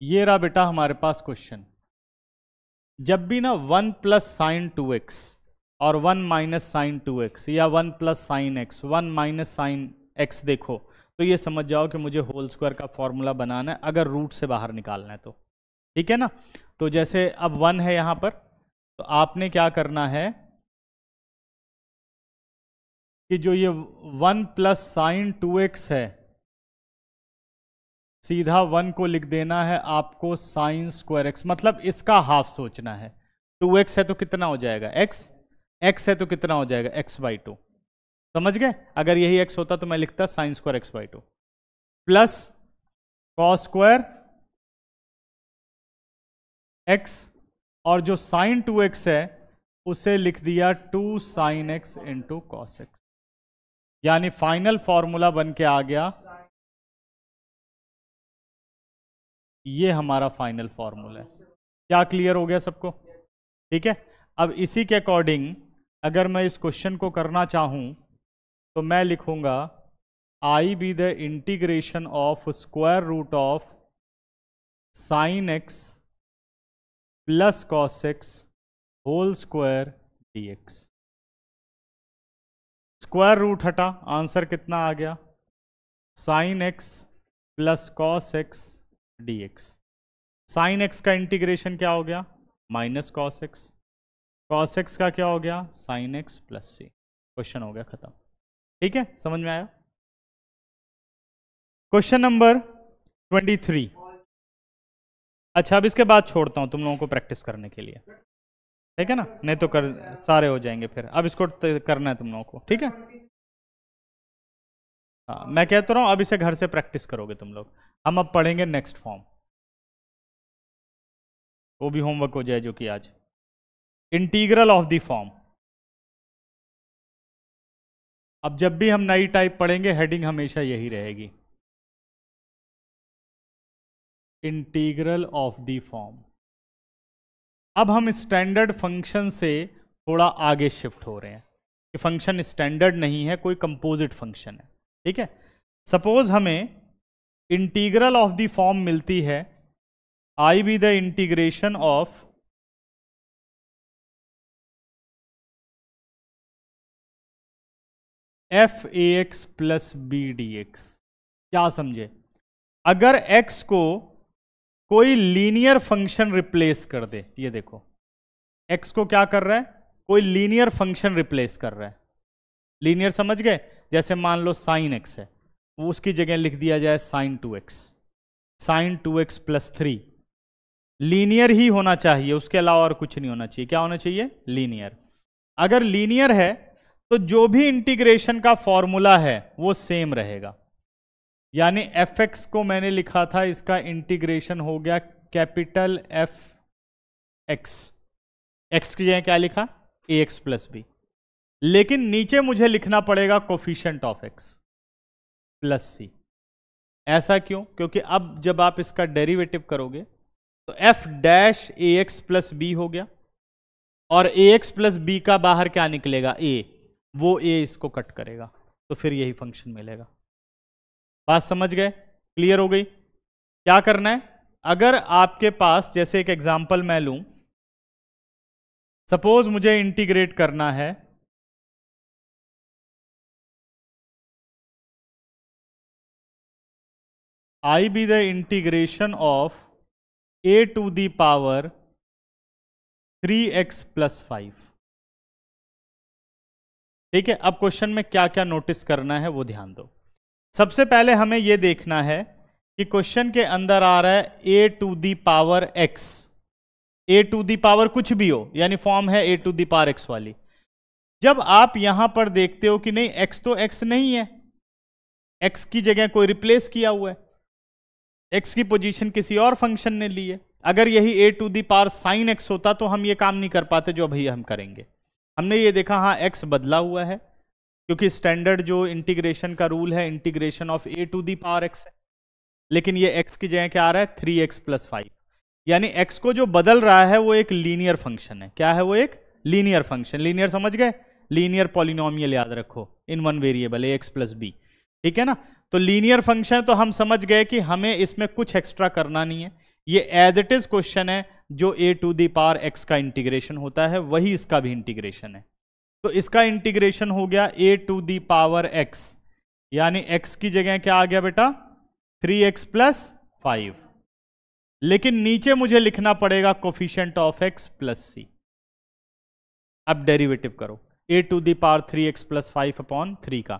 ये रहा बेटा हमारे पास क्वेश्चन। जब भी ना 1 प्लस साइन 2x और 1 माइनस साइन 2x, या 1 plus sine x 1 minus sine x देखो, तो ये समझ जाओ कि मुझे होल स्क्वायर का फॉर्मूला बनाना है, अगर रूट से बाहर निकालना है तो, ठीक है ना। तो जैसे अब 1 है यहां पर, तो आपने क्या करना है कि जो ये 1 प्लस साइन 2x है, सीधा 1 को लिख देना है आपको साइन स्क्वायर एक्स, मतलब इसका हाफ सोचना है। 2x है तो कितना हो जाएगा x, x है तो कितना हो जाएगा x बाई 2, समझ गए। अगर यही x होता तो मैं लिखता sign square x by 2 plus cos square x, और जो साइन 2x है उसे लिख दिया 2 sine x into cos x, यानी फाइनल फॉर्मूला बन के आ गया, ये हमारा फाइनल फॉर्मूला है। क्या क्लियर हो गया सबको, ठीक है। अब इसी के अकॉर्डिंग अगर मैं इस क्वेश्चन को करना चाहूं तो मैं लिखूंगा I be the integration of square root of sine x plus cos x whole square dx। Square root हटा, आंसर कितना आ गया, sine x plus cos x dx। Sine x का इंटीग्रेशन क्या हो गया, minus cos x, cos x का क्या हो गया, साइन एक्स प्लस सी। क्वेश्चन हो गया खत्म, ठीक है, समझ में आया। Question number 23। अच्छा अब इसके बाद छोड़ता हूं तुम लोगों को प्रैक्टिस करने के लिए, ठीक है ना, नहीं तो कर सारे हो जाएंगे फिर। अब इसको करना है तुम लोगों को, ठीक है। हाँ मैं कह तो रहा हूं अब इसे घर से प्रैक्टिस करोगे तुम लोग। हम अब पढ़ेंगे नेक्स्ट फॉर्म। वो भी होमवर्क हो जाए जो कि आज। Integral of the form. अब जब भी हम नई टाइप पढ़ेंगे हेडिंग हमेशा यही रहेगी, इंटीग्रल ऑफ द फॉर्म। अब हम स्टैंडर्ड फंक्शन से थोड़ा आगे शिफ्ट हो रहे हैं कि फंक्शन स्टैंडर्ड नहीं है, कोई कंपोजिट फंक्शन है। ठीक है, सपोज हमें इंटीग्रल ऑफ द फॉर्म मिलती है I be the integration of f a x plus b d x. क्या समझे? अगर x को कोई लीनियर फंक्शन रिप्लेस कर दे, ये देखो x को क्या कर रहा है, कोई लीनियर फंक्शन रिप्लेस कर रहा है। लीनियर समझ गए? जैसे मान लो साइन x है, वो उसकी जगह लिख दिया जाए sine 2x, sine 2x plus 3। Linear ही होना चाहिए, उसके अलावा और कुछ नहीं होना चाहिए। क्या होना चाहिए? लीनियर। अगर लीनियर है तो जो भी इंटीग्रेशन का फॉर्मूला है वो सेम रहेगा। यानी एफ एक्स को मैंने लिखा था, इसका इंटीग्रेशन हो गया कैपिटल एफ एक्स, एक्स की जगह क्या लिखा? ए एक्स प्लस बी। लेकिन नीचे मुझे लिखना पड़ेगा कोफिशिएंट ऑफ एक्स प्लस सी। ऐसा क्यों? क्योंकि अब जब आप इसका डेरिवेटिव करोगे तो एफ डैश ए एक्स प्लस बी हो गया, और ए एक्स प्लस बी का बाहर क्या निकलेगा? ए, वो ए इसको कट करेगा, तो फिर यही फंक्शन मिलेगा। बात समझ गए? क्लियर हो गई? क्या करना है, अगर आपके पास जैसे एक एग्जांपल मैं लूं, सपोज मुझे इंटीग्रेट करना है I be the integration of a to the power 3x plus 5। ठीक है, अब क्वेश्चन में क्या क्या नोटिस करना है वो ध्यान दो। सबसे पहले हमें यह देखना है कि क्वेश्चन के अंदर आ रहा है a to the power x. A to the power कुछ भी हो, यानी फॉर्म है a to the power x वाली। जब आप यहां पर देखते हो कि नहीं एक्स तो एक्स नहीं है, एक्स की जगह कोई रिप्लेस किया हुआ है, एक्स की पोजीशन किसी और फंक्शन ने ली है। अगर यही a to the power sine x होता तो हम ये काम नहीं कर पाते जो अभी हम करेंगे। हमने ये देखा हाँ एक्स बदला हुआ है, क्योंकि स्टैंडर्ड जो इंटीग्रेशन का रूल है integration of a to the power x है, लेकिन ये x की जगह क्या आ रहा है? 3x plus 5। यानी x को जो बदल रहा है वो एक लीनियर फंक्शन है। क्या है वो? एक लीनियर फंक्शन। लीनियर समझ गए? लीनियर पॉलिनोमियल याद रखो, in one variable a x plus b. ठीक है ना? तो लीनियर फंक्शन तो हम समझ गए कि हमें इसमें कुछ एक्स्ट्रा करना नहीं है। ये एज इट इज क्वेश्चन है, जो ए टू दी पावर एक्स का इंटीग्रेशन होता है वही इसका भी इंटीग्रेशन है। तो इसका इंटीग्रेशन हो गया a to the power x, यानी x की जगह क्या आ गया बेटा? 3x plus 5। लेकिन नीचे मुझे लिखना पड़ेगा coefficient of x plus c. अब डेरिवेटिव करो, a to the power 3x plus 5 अपॉन 3 का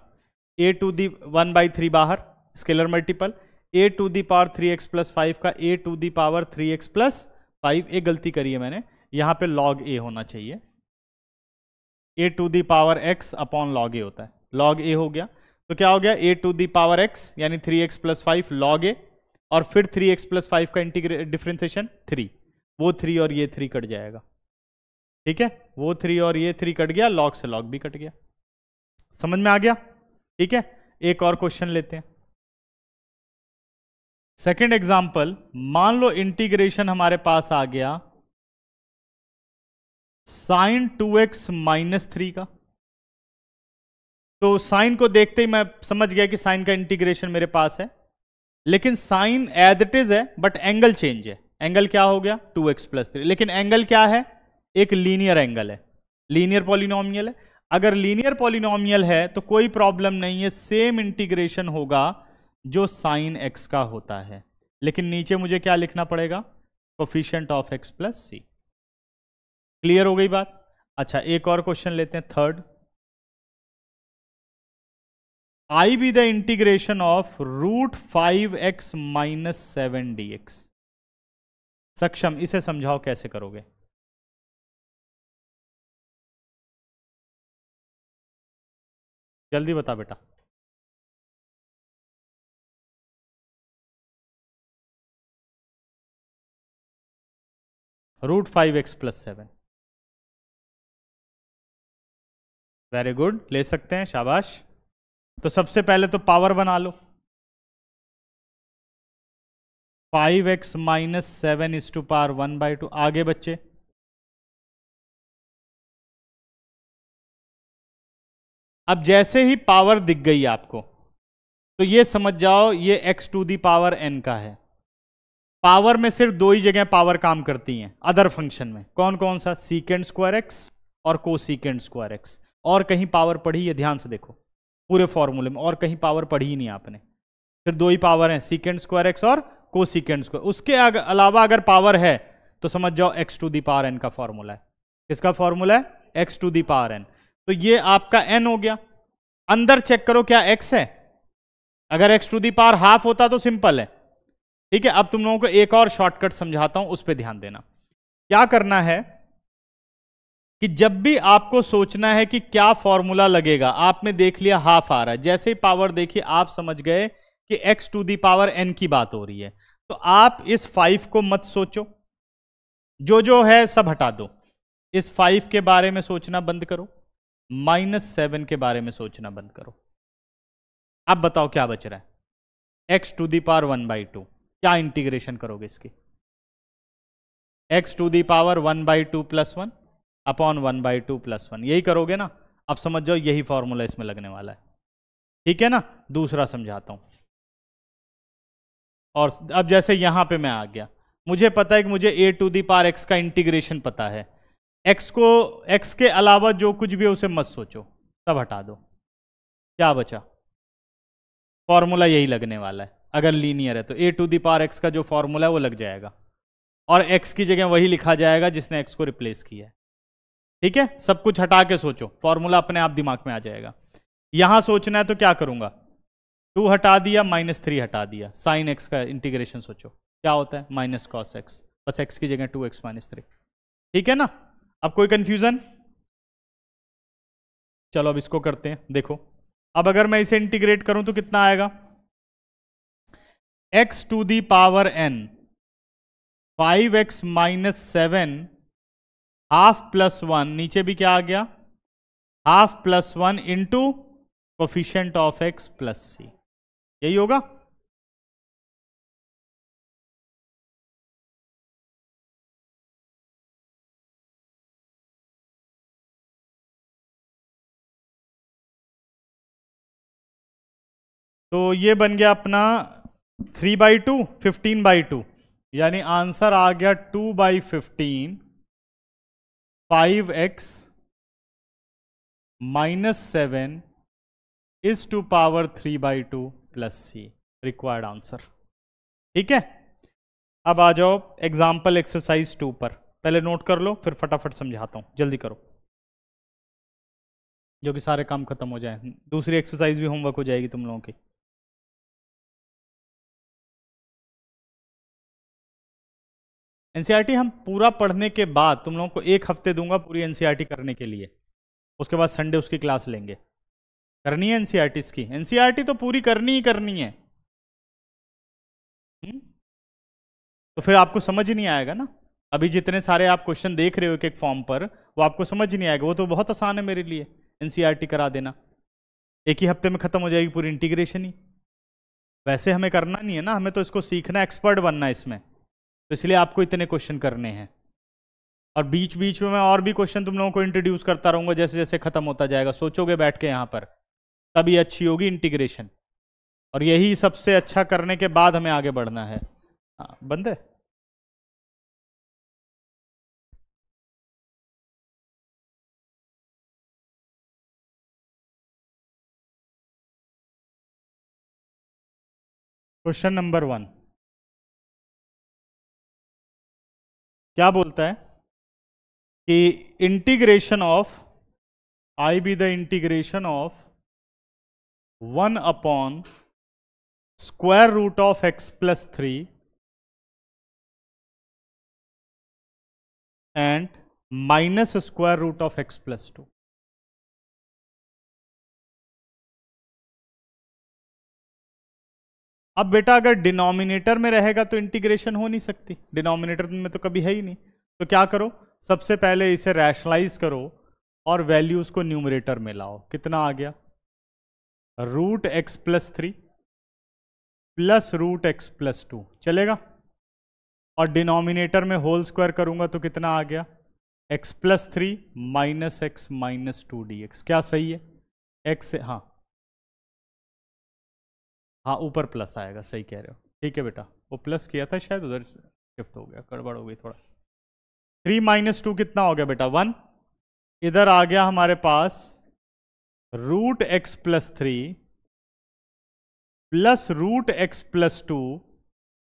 a टू दी 1/3 बाहर, scalar multiple, a to the power 3x plus 5 का a to the power 3x plus 5। एक गलती करी है मैंने, यहां पे log a होना चाहिए, a to the power x upon log a होता है, log a हो गया। तो क्या हो गया? a to the power x यानी 3x प्लस 5 log a, और फिर 3x प्लस 5 का डिफरेंशिएशन 3, वो 3 और ये 3 कट जाएगा। ठीक है, वो 3 और ये 3 कट गया, log से log भी कट गया। समझ में आ गया? ठीक है, एक और क्वेश्चन लेते हैं। सेकेंड एग्जाम्पल, मान लो इंटीग्रेशन हमारे पास आ गया साइन 2x माइनस 3 का। तो साइन को देखते ही मैं समझ गया कि साइन का इंटीग्रेशन मेरे पास है, लेकिन साइन एज इट इज है बट एंगल चेंज है। एंगल क्या हो गया? 2x plus 3। लेकिन एंगल क्या है? एक लीनियर एंगल है, लीनियर पॉलिनोमियल है। अगर लीनियर पॉलिनोमियल है तो कोई प्रॉब्लम नहीं है, सेम इंटीग्रेशन होगा जो साइन x का होता है। लेकिन नीचे मुझे क्या लिखना पड़ेगा? Coefficient of x plus c. Clear हो गई बात? अच्छा, एक और क्वेश्चन लेते हैं, third. I be the integration of √5x minus 7 dx। सक्षम, इसे समझाओ कैसे करोगे? जल्दी बता बेटा। √5x+7। वेरी गुड, ले सकते हैं, शाबाश। तो सबसे पहले तो पावर बना लो, 5x - 7 इज टू पावर 1/2। आगे बच्चे, अब जैसे ही पावर दिख गई आपको तो ये समझ जाओ ये x⁴n का है। पावर में सिर्फ दो ही जगह पावर काम करती हैं अदर फंक्शन में, कौन कौन सा? sec² और cosec²। और कहीं पावर पढ़ी है? ध्यान से देखो पूरे फॉर्मूले में और कहीं पावर पढ़ी ही नहीं आपने, सिर्फ दो ही पावर हैं, sec² और cosec²। उसके अलावा अगर पावर है तो समझ जाओ x⁴n का फॉर्मूला है। किसका फॉर्मूला है? x⁴n। तो ये आपका n हो गया। अंदर चेक करो क्या x है? अगर x⁴½ होता तो सिंपल है, ठीक है। अब तुम लोगों को एक और शॉर्टकट समझाता हूं, उस पर ध्यान देना। क्या करना है कि जब भी आपको सोचना है कि क्या फॉर्मूला लगेगा, आपने देख लिया हाफ आ रहा है, जैसे ही पावर देखी आप समझ गए कि x⁴n की बात हो रही है, तो आप इस 5 को मत सोचो, जो है सब हटा दो। इस 5 के बारे में सोचना बंद करो, -7 के बारे में सोचना बंद करो। अब बताओ क्या बच रहा है? x⁴1/2। क्या इंटीग्रेशन करोगे इसकी? x⁴1/2 + 1 अपॉन 1/2 + 1, यही करोगे ना? अब समझ जाओ यही फॉर्मूला इसमें लगने वाला है, ठीक है ना। दूसरा समझाता हूं। और अब जैसे यहां पे मैं आ गया, मुझे पता है कि मुझे a⁴x का इंटीग्रेशन पता है। x के अलावा जो कुछ भी है उसे मत सोचो, सब हटा दो। क्या बचा? फॉर्मूला यही लगने वाला है। अगर लीनियर है तो a⁴x का जो फॉर्मूला है वो लग जाएगा, और x की जगह वही लिखा जाएगा जिसने x को रिप्लेस किया है, ठीक है। सब कुछ हटा के सोचो, फॉर्मूला अपने आप दिमाग में आ जाएगा। यहां सोचना है तो क्या करूंगा? 2 हटा दिया, -3 हटा दिया, sin x का इंटीग्रेशन सोचो क्या होता है? -cos x, बस x की जगह 2x - 3, ठीक है ना। अब कोई कंफ्यूजन? चलो अब इसको करते हैं, देखो। अब अगर मैं इसे इंटीग्रेट करूं तो कितना आएगा? x⁴n 5x - 7 हाफ + 1, नीचे भी क्या आ गया? Half + 1 into coefficient of x + c, यही होगा। तो ये बन गया अपना 3/2 15/2, यानी आंसर आ गया 2/15 5x - 7 is to power 3/2 + c, required answer, ठीक है। अब आ जाओ एग्जाम्पल एक्सरसाइज 2 पर। पहले नोट कर लो, फिर फटाफट समझाता हूं, जल्दी करो, जो कि सारे काम खत्म हो जाए, दूसरी एक्सरसाइज भी होमवर्क हो जाएगी तुम लोगों की। एनसीईआरटी हम पूरा पढ़ने के बाद तुम लोगों को 1 हफ्ते दूंगा पूरी एनसीईआरटी करने के लिए, उसके बाद संडे उसकी क्लास लेंगे। करनी है एनसीईआरटी की, एनसीईआरटी तो पूरी करनी ही करनी है। तो फिर आपको समझ नहीं आएगा ना। अभी जितने सारे आप क्वेश्चन देख रहे हो एक एक फॉर्म पर, वो आपको समझ नहीं आएगा। वो तो बहुत आसान है मेरे लिए एनसीईआरटी करा देना, 1 ही हफ्ते में खत्म हो जाएगी पूरी इंटीग्रेशन ही। वैसे हमें करना नहीं है ना, हमें तो इसको सीखना, एक्सपर्ट बनना है इसमें, तो इसलिए आपको इतने क्वेश्चन करने हैं। और बीच बीच में मैं और भी क्वेश्चन तुम लोगों को इंट्रोड्यूस करता रहूंगा, जैसे जैसे खत्म होता जाएगा। सोचोगे बैठ के यहाँ पर, तभी अच्छी होगी इंटीग्रेशन, और यही सबसे अच्छा करने के बाद हमें आगे बढ़ना है। हाँ, बंद है। क्वेश्चन नंबर 1 क्या बोलता है कि integration of I be the integration of 1/√(x + 3) and -√(x + 2). अब बेटा अगर डिनोमिनेटर में रहेगा तो इंटीग्रेशन हो नहीं सकती, डिनोमिनेटर में तो कभी है ही नहीं। तो क्या करो, सबसे पहले इसे रैशनलाइज करो और वैल्यूज को न्यूमरेटर में लाओ। कितना आ गया, root x plus 3 plus root x plus 2 चलेगा, और डिनोमिनेटर में होल स्क्वायर करूंगा तो कितना आ गया, x plus 3 minus x minus 2 D x. क्या सही है, एक्स से हाँ हाँ ऊपर प्लस आएगा, सही कह रहे हो, ठीक है बेटा, वो प्लस किया था शायद उधर शिफ्ट हो गया, गड़बड़ हो गई थोड़ा। 3 माइनस 2 कितना हो गया बेटा 1, इधर आ गया हमारे पास root x plus 3 plus root x plus 2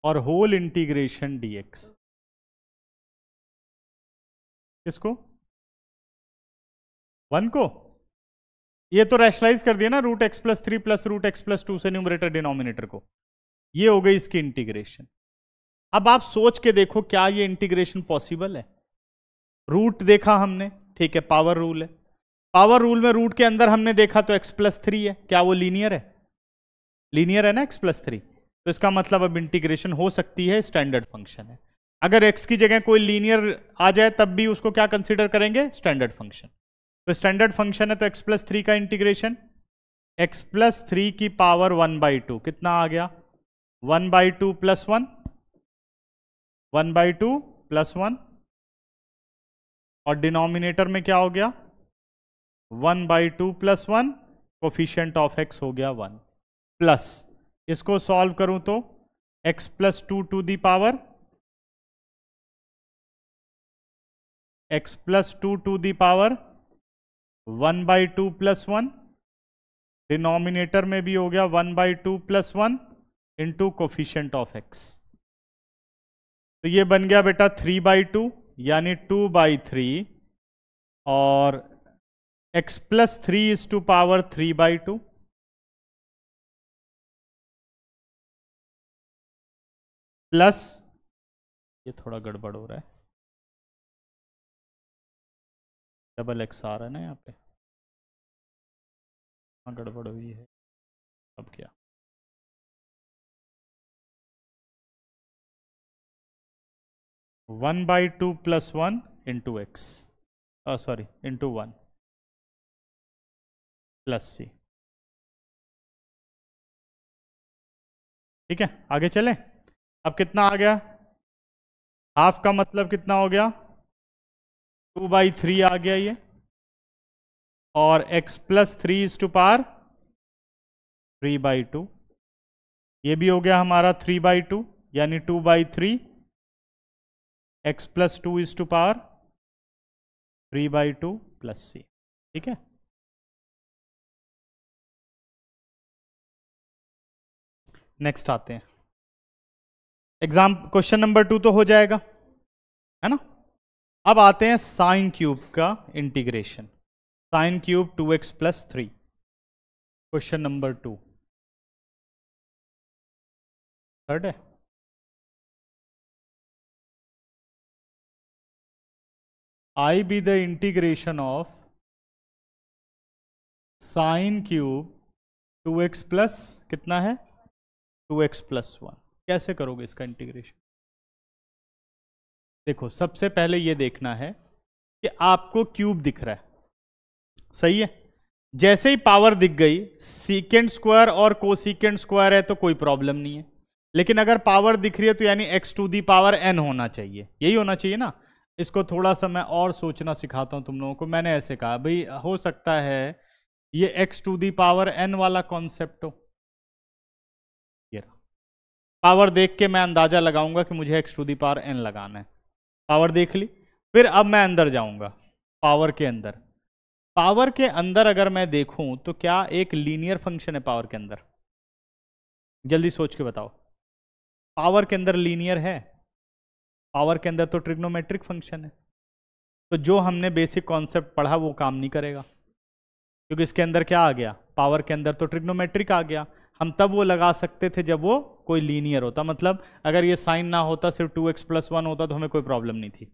और होल इंटीग्रेशन dx। किसको, 1 को, ये तो रैशनलाइज कर दिया ना, root x plus 3 plus root x plus 2 से न्यूमरेटर डिनोमिनेटर को, ये हो गई इसकी इंटीग्रेशन। अब आप सोच के देखो क्या ये इंटीग्रेशन पॉसिबल है। रूट देखा हमने, ठीक है, पावर रूल है, पावर रूल में रूट के अंदर हमने देखा तो x प्लस 3 है, क्या वो लीनियर है, लीनियर है ना x प्लस 3, तो इसका मतलब अब इंटीग्रेशन हो सकती है, स्टैंडर्ड फंक्शन है। अगर x की जगह कोई लीनियर आ जाए तब भी उसको क्या कंसीडर करेंगे, स्टैंडर्ड फंक्शन। तो स्टैंडर्ड फंक्शन है तो x प्लस 3 का इंटीग्रेशन, x प्लस 3 की पावर 1/2 कितना आ गया, 1/2 प्लस 1, 1/2 प्लस 1, और डिनोमिनेटर में क्या हो गया 1/2 प्लस 1, कोफिशिएंट ऑफ x हो गया 1, प्लस इसको सॉल्व करूं तो x plus 2 to the power x plus 2 to the power 1/2 plus 1, denominator में भी हो गया 1/2 plus 1 into coefficient of x। तो ये बन गया बेटा 3/2 यानी 2/3, और x plus 3 is to power 3/2 plus, ये थोड़ा गड़बड़ हो रहा है, डबल एक्स आ रहा है ना यहाँ पे, हाँ गड़बड़ हुई है, अब क्या, one by two plus 1 into x, sorry into 1 plus C. ठीक है, आगे चलें। अब कितना आ गया, हाफ का मतलब कितना हो गया 2/3 आ गया ये, और x plus 3 is to power 3/2, ये भी हो गया हमारा 3/2 यानी 2/3, x plus 2 is to power 3/2 plus C. ठीक है, नेक्स्ट आते हैं, एग्जाम क्वेश्चन नंबर 2 तो हो जाएगा, है ना। अब आते हैं साइन क्यूब का integration, sine cube 2x plus 3, question number 2, third है। I be the integration of sine cube 2x plus कितना है 2x प्लस 1, कैसे करोगे इसका इंटीग्रेशन। देखो सबसे पहले ये देखना है कि आपको क्यूब दिख रहा है, सही है, जैसे ही पावर दिख गई, सीकेंड स्क्वायर और कोसीकेंड स्क्वायर है तो कोई प्रॉब्लम नहीं है, लेकिन अगर पावर दिख रही है तो यानी x to the power n होना चाहिए, यही होना चाहिए ना। इसको थोड़ा सा मैं और सोचना सिखाता हूं तुम लोगों को। मैंने ऐसे कहा भाई हो सकता है ये x to the power n वाला कॉन्सेप्ट हो, ये पावर देख के मैं अंदाजा लगाऊंगा कि मुझे x to the power n लगाना है, पावर देख ली, फिर अब मैं अंदर जाऊंगा पावर के अंदर। पावर के अंदर अगर मैं देखूं तो क्या एक लीनियर फंक्शन है पावर के अंदर, जल्दी सोच के बताओ, पावर के अंदर लीनियर है, पावर के अंदर तो ट्रिग्नोमेट्रिक फंक्शन है, तो जो हमने बेसिक कॉन्सेप्ट पढ़ा वो काम नहीं करेगा, क्योंकि इसके अंदर क्या आ गया, पावर के अंदर तो ट्रिग्नोमेट्रिक आ गया। हम तब वो लगा सकते थे जब वो कोई लीनियर होता, मतलब अगर ये साइन ना होता, सिर्फ 2x प्लस 1 होता तो हमें कोई प्रॉब्लम नहीं थी,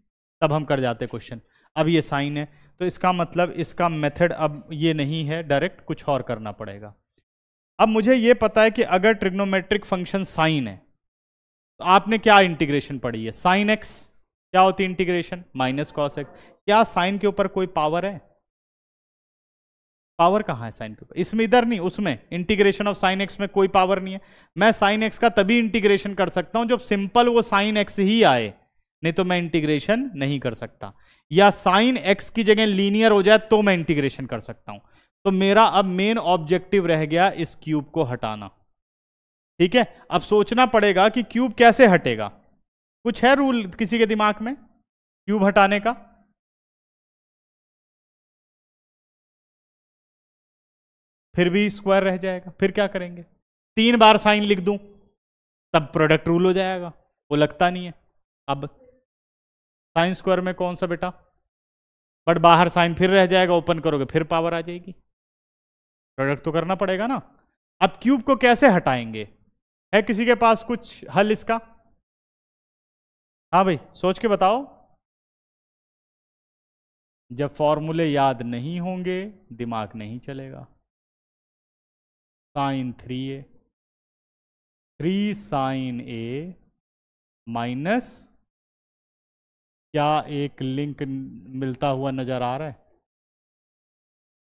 तब हम कर जाते क्वेश्चन। अब ये साइन है तो इसका मतलब इसका मेथड अब ये नहीं है, डायरेक्ट कुछ और करना पड़ेगा। अब मुझे ये पता है कि अगर ट्रिग्नोमेट्रिक फंक्शन साइन है तो आपने क्या इंटीग्रेशन पढ़ी है, साइन एक्स, क्या होती है इंटीग्रेशन? Minus cos x. क्या साइन के ऊपर कोई पावर है? पावर कहाँ है साइन के ऊपर? इसमें, इधर नहीं, उसमें इंटीग्रेशन ऑफ साइन एक्स में कोई पावर नहीं है। मैं साइन एक्स का तभी इंटीग्रेशन कर सकता हूं जब सिंपल वो साइन एक्स ही आए, नहीं तो मैं इंटीग्रेशन नहीं कर सकता। या साइन एक्स की जगह लीनियर हो जाए तो मैं इंटीग्रेशन कर सकता हूं। तो मेरा अब मेन ऑब्जेक्टिव रह गया इस क्यूब को हटाना। ठीक है, अब सोचना पड़ेगा कि क्यूब कैसे हटेगा। कुछ है रूल किसी के दिमाग में क्यूब हटाने का? फिर भी स्क्वायर रह जाएगा, फिर क्या करेंगे? 3 बार साइन लिख दूं तब प्रोडक्ट रूल हो जाएगा, वो लगता नहीं है। अब साइन स्क्वायर में कौन सा बेटा, बट बाहर साइन फिर रह जाएगा, ओपन करोगे फिर पावर आ जाएगी, प्रोडक्ट तो करना पड़ेगा ना। अब क्यूब को कैसे हटाएंगे? है किसी के पास कुछ हल इसका? हाँ भाई, सोच के बताओ। जब फॉर्मूले याद नहीं होंगे दिमाग नहीं चलेगा। साइन 3a, 3 साइन ए माइनस, क्या एक लिंक मिलता हुआ नजर आ रहा है?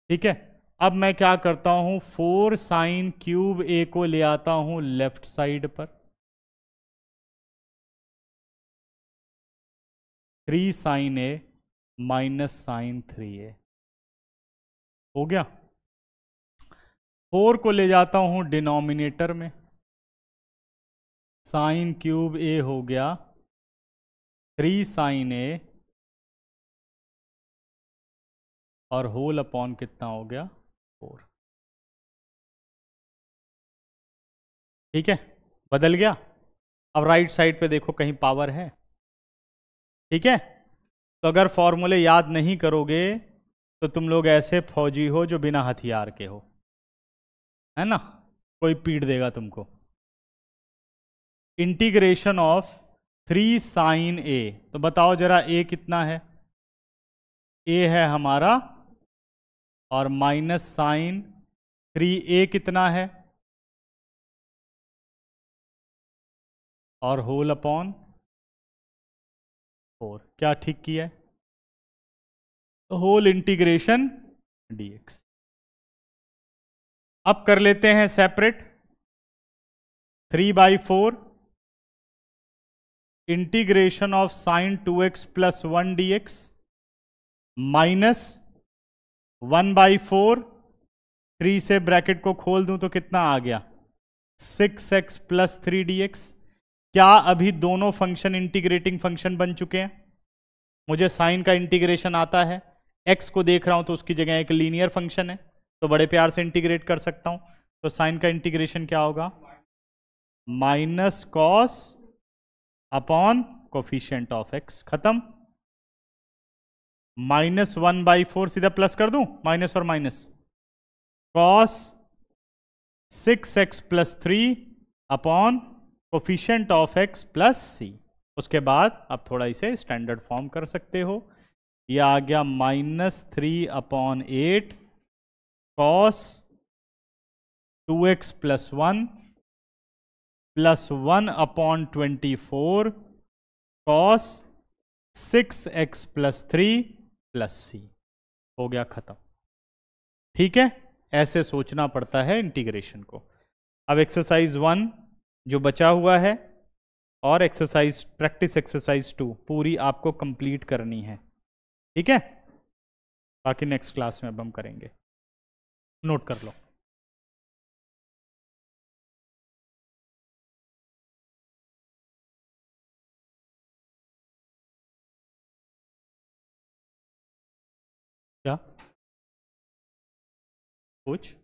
ठीक है, अब मैं क्या करता हूं, 4 साइन क्यूब ए को ले आता हूं लेफ्ट साइड पर, 3 साइन ए माइनस साइन 3a हो गया। 4 को ले जाता हूं डिनोमिनेटर में, साइन क्यूब ए हो गया 3 साइन ए और होल अपॉन कितना हो गया 4। ठीक है, बदल गया। अब राइट साइड पे देखो कहीं पावर है? ठीक है, तो अगर फॉर्मूले याद नहीं करोगे तो तुम लोग ऐसे फौजी हो जो बिना हथियार के हो, है ना, कोई पीट देगा तुमको। इंटीग्रेशन ऑफ 3 साइन ए, तो बताओ जरा ए कितना है? ए है हमारा, और माइनस साइन 3a कितना है, और होल अपॉन 4। क्या ठीक किया है? Whole integration dx। अब कर लेते हैं separate, 3/4 integration of sine 2x plus 1 dx minus 1/4, 3 से ब्रैकेट को खोल दूं तो कितना आ गया 6x प्लस 3 dx। क्या अभी दोनों फंक्शन इंटीग्रेटिंग फंक्शन बन चुके हैं? मुझे साइन का इंटीग्रेशन आता है, x को देख रहा हूं तो उसकी जगह एक लीनियर फंक्शन है तो बड़े प्यार से इंटीग्रेट कर सकता हूं। तो साइन का इंटीग्रेशन क्या होगा, minus cos upon coefficient of x, खत्म। -1/4 सीधा प्लस कर दूं, माइनस और minus, cos 6x plus 3 upon coefficient of x plus C. उसके बाद अब थोड़ा इसे स्टैंडर्ड फॉर्म कर सकते हो, यह आ गया -3/8 cos 2x plus 1 plus 1/24 cos 6x plus 3 plus C. हो गया खत्म। ठीक है, ऐसे सोचना पड़ता है इंटीग्रेशन को। अब एक्सरसाइज 1 जो बचा हुआ है और एक्सरसाइज प्रैक्टिस एक्सरसाइज 2 पूरी आपको कंप्लीट करनी है। ठीक है, बाकी नेक्स्ट क्लास में अब हम करेंगे, नोट कर लो। क्या पूछ?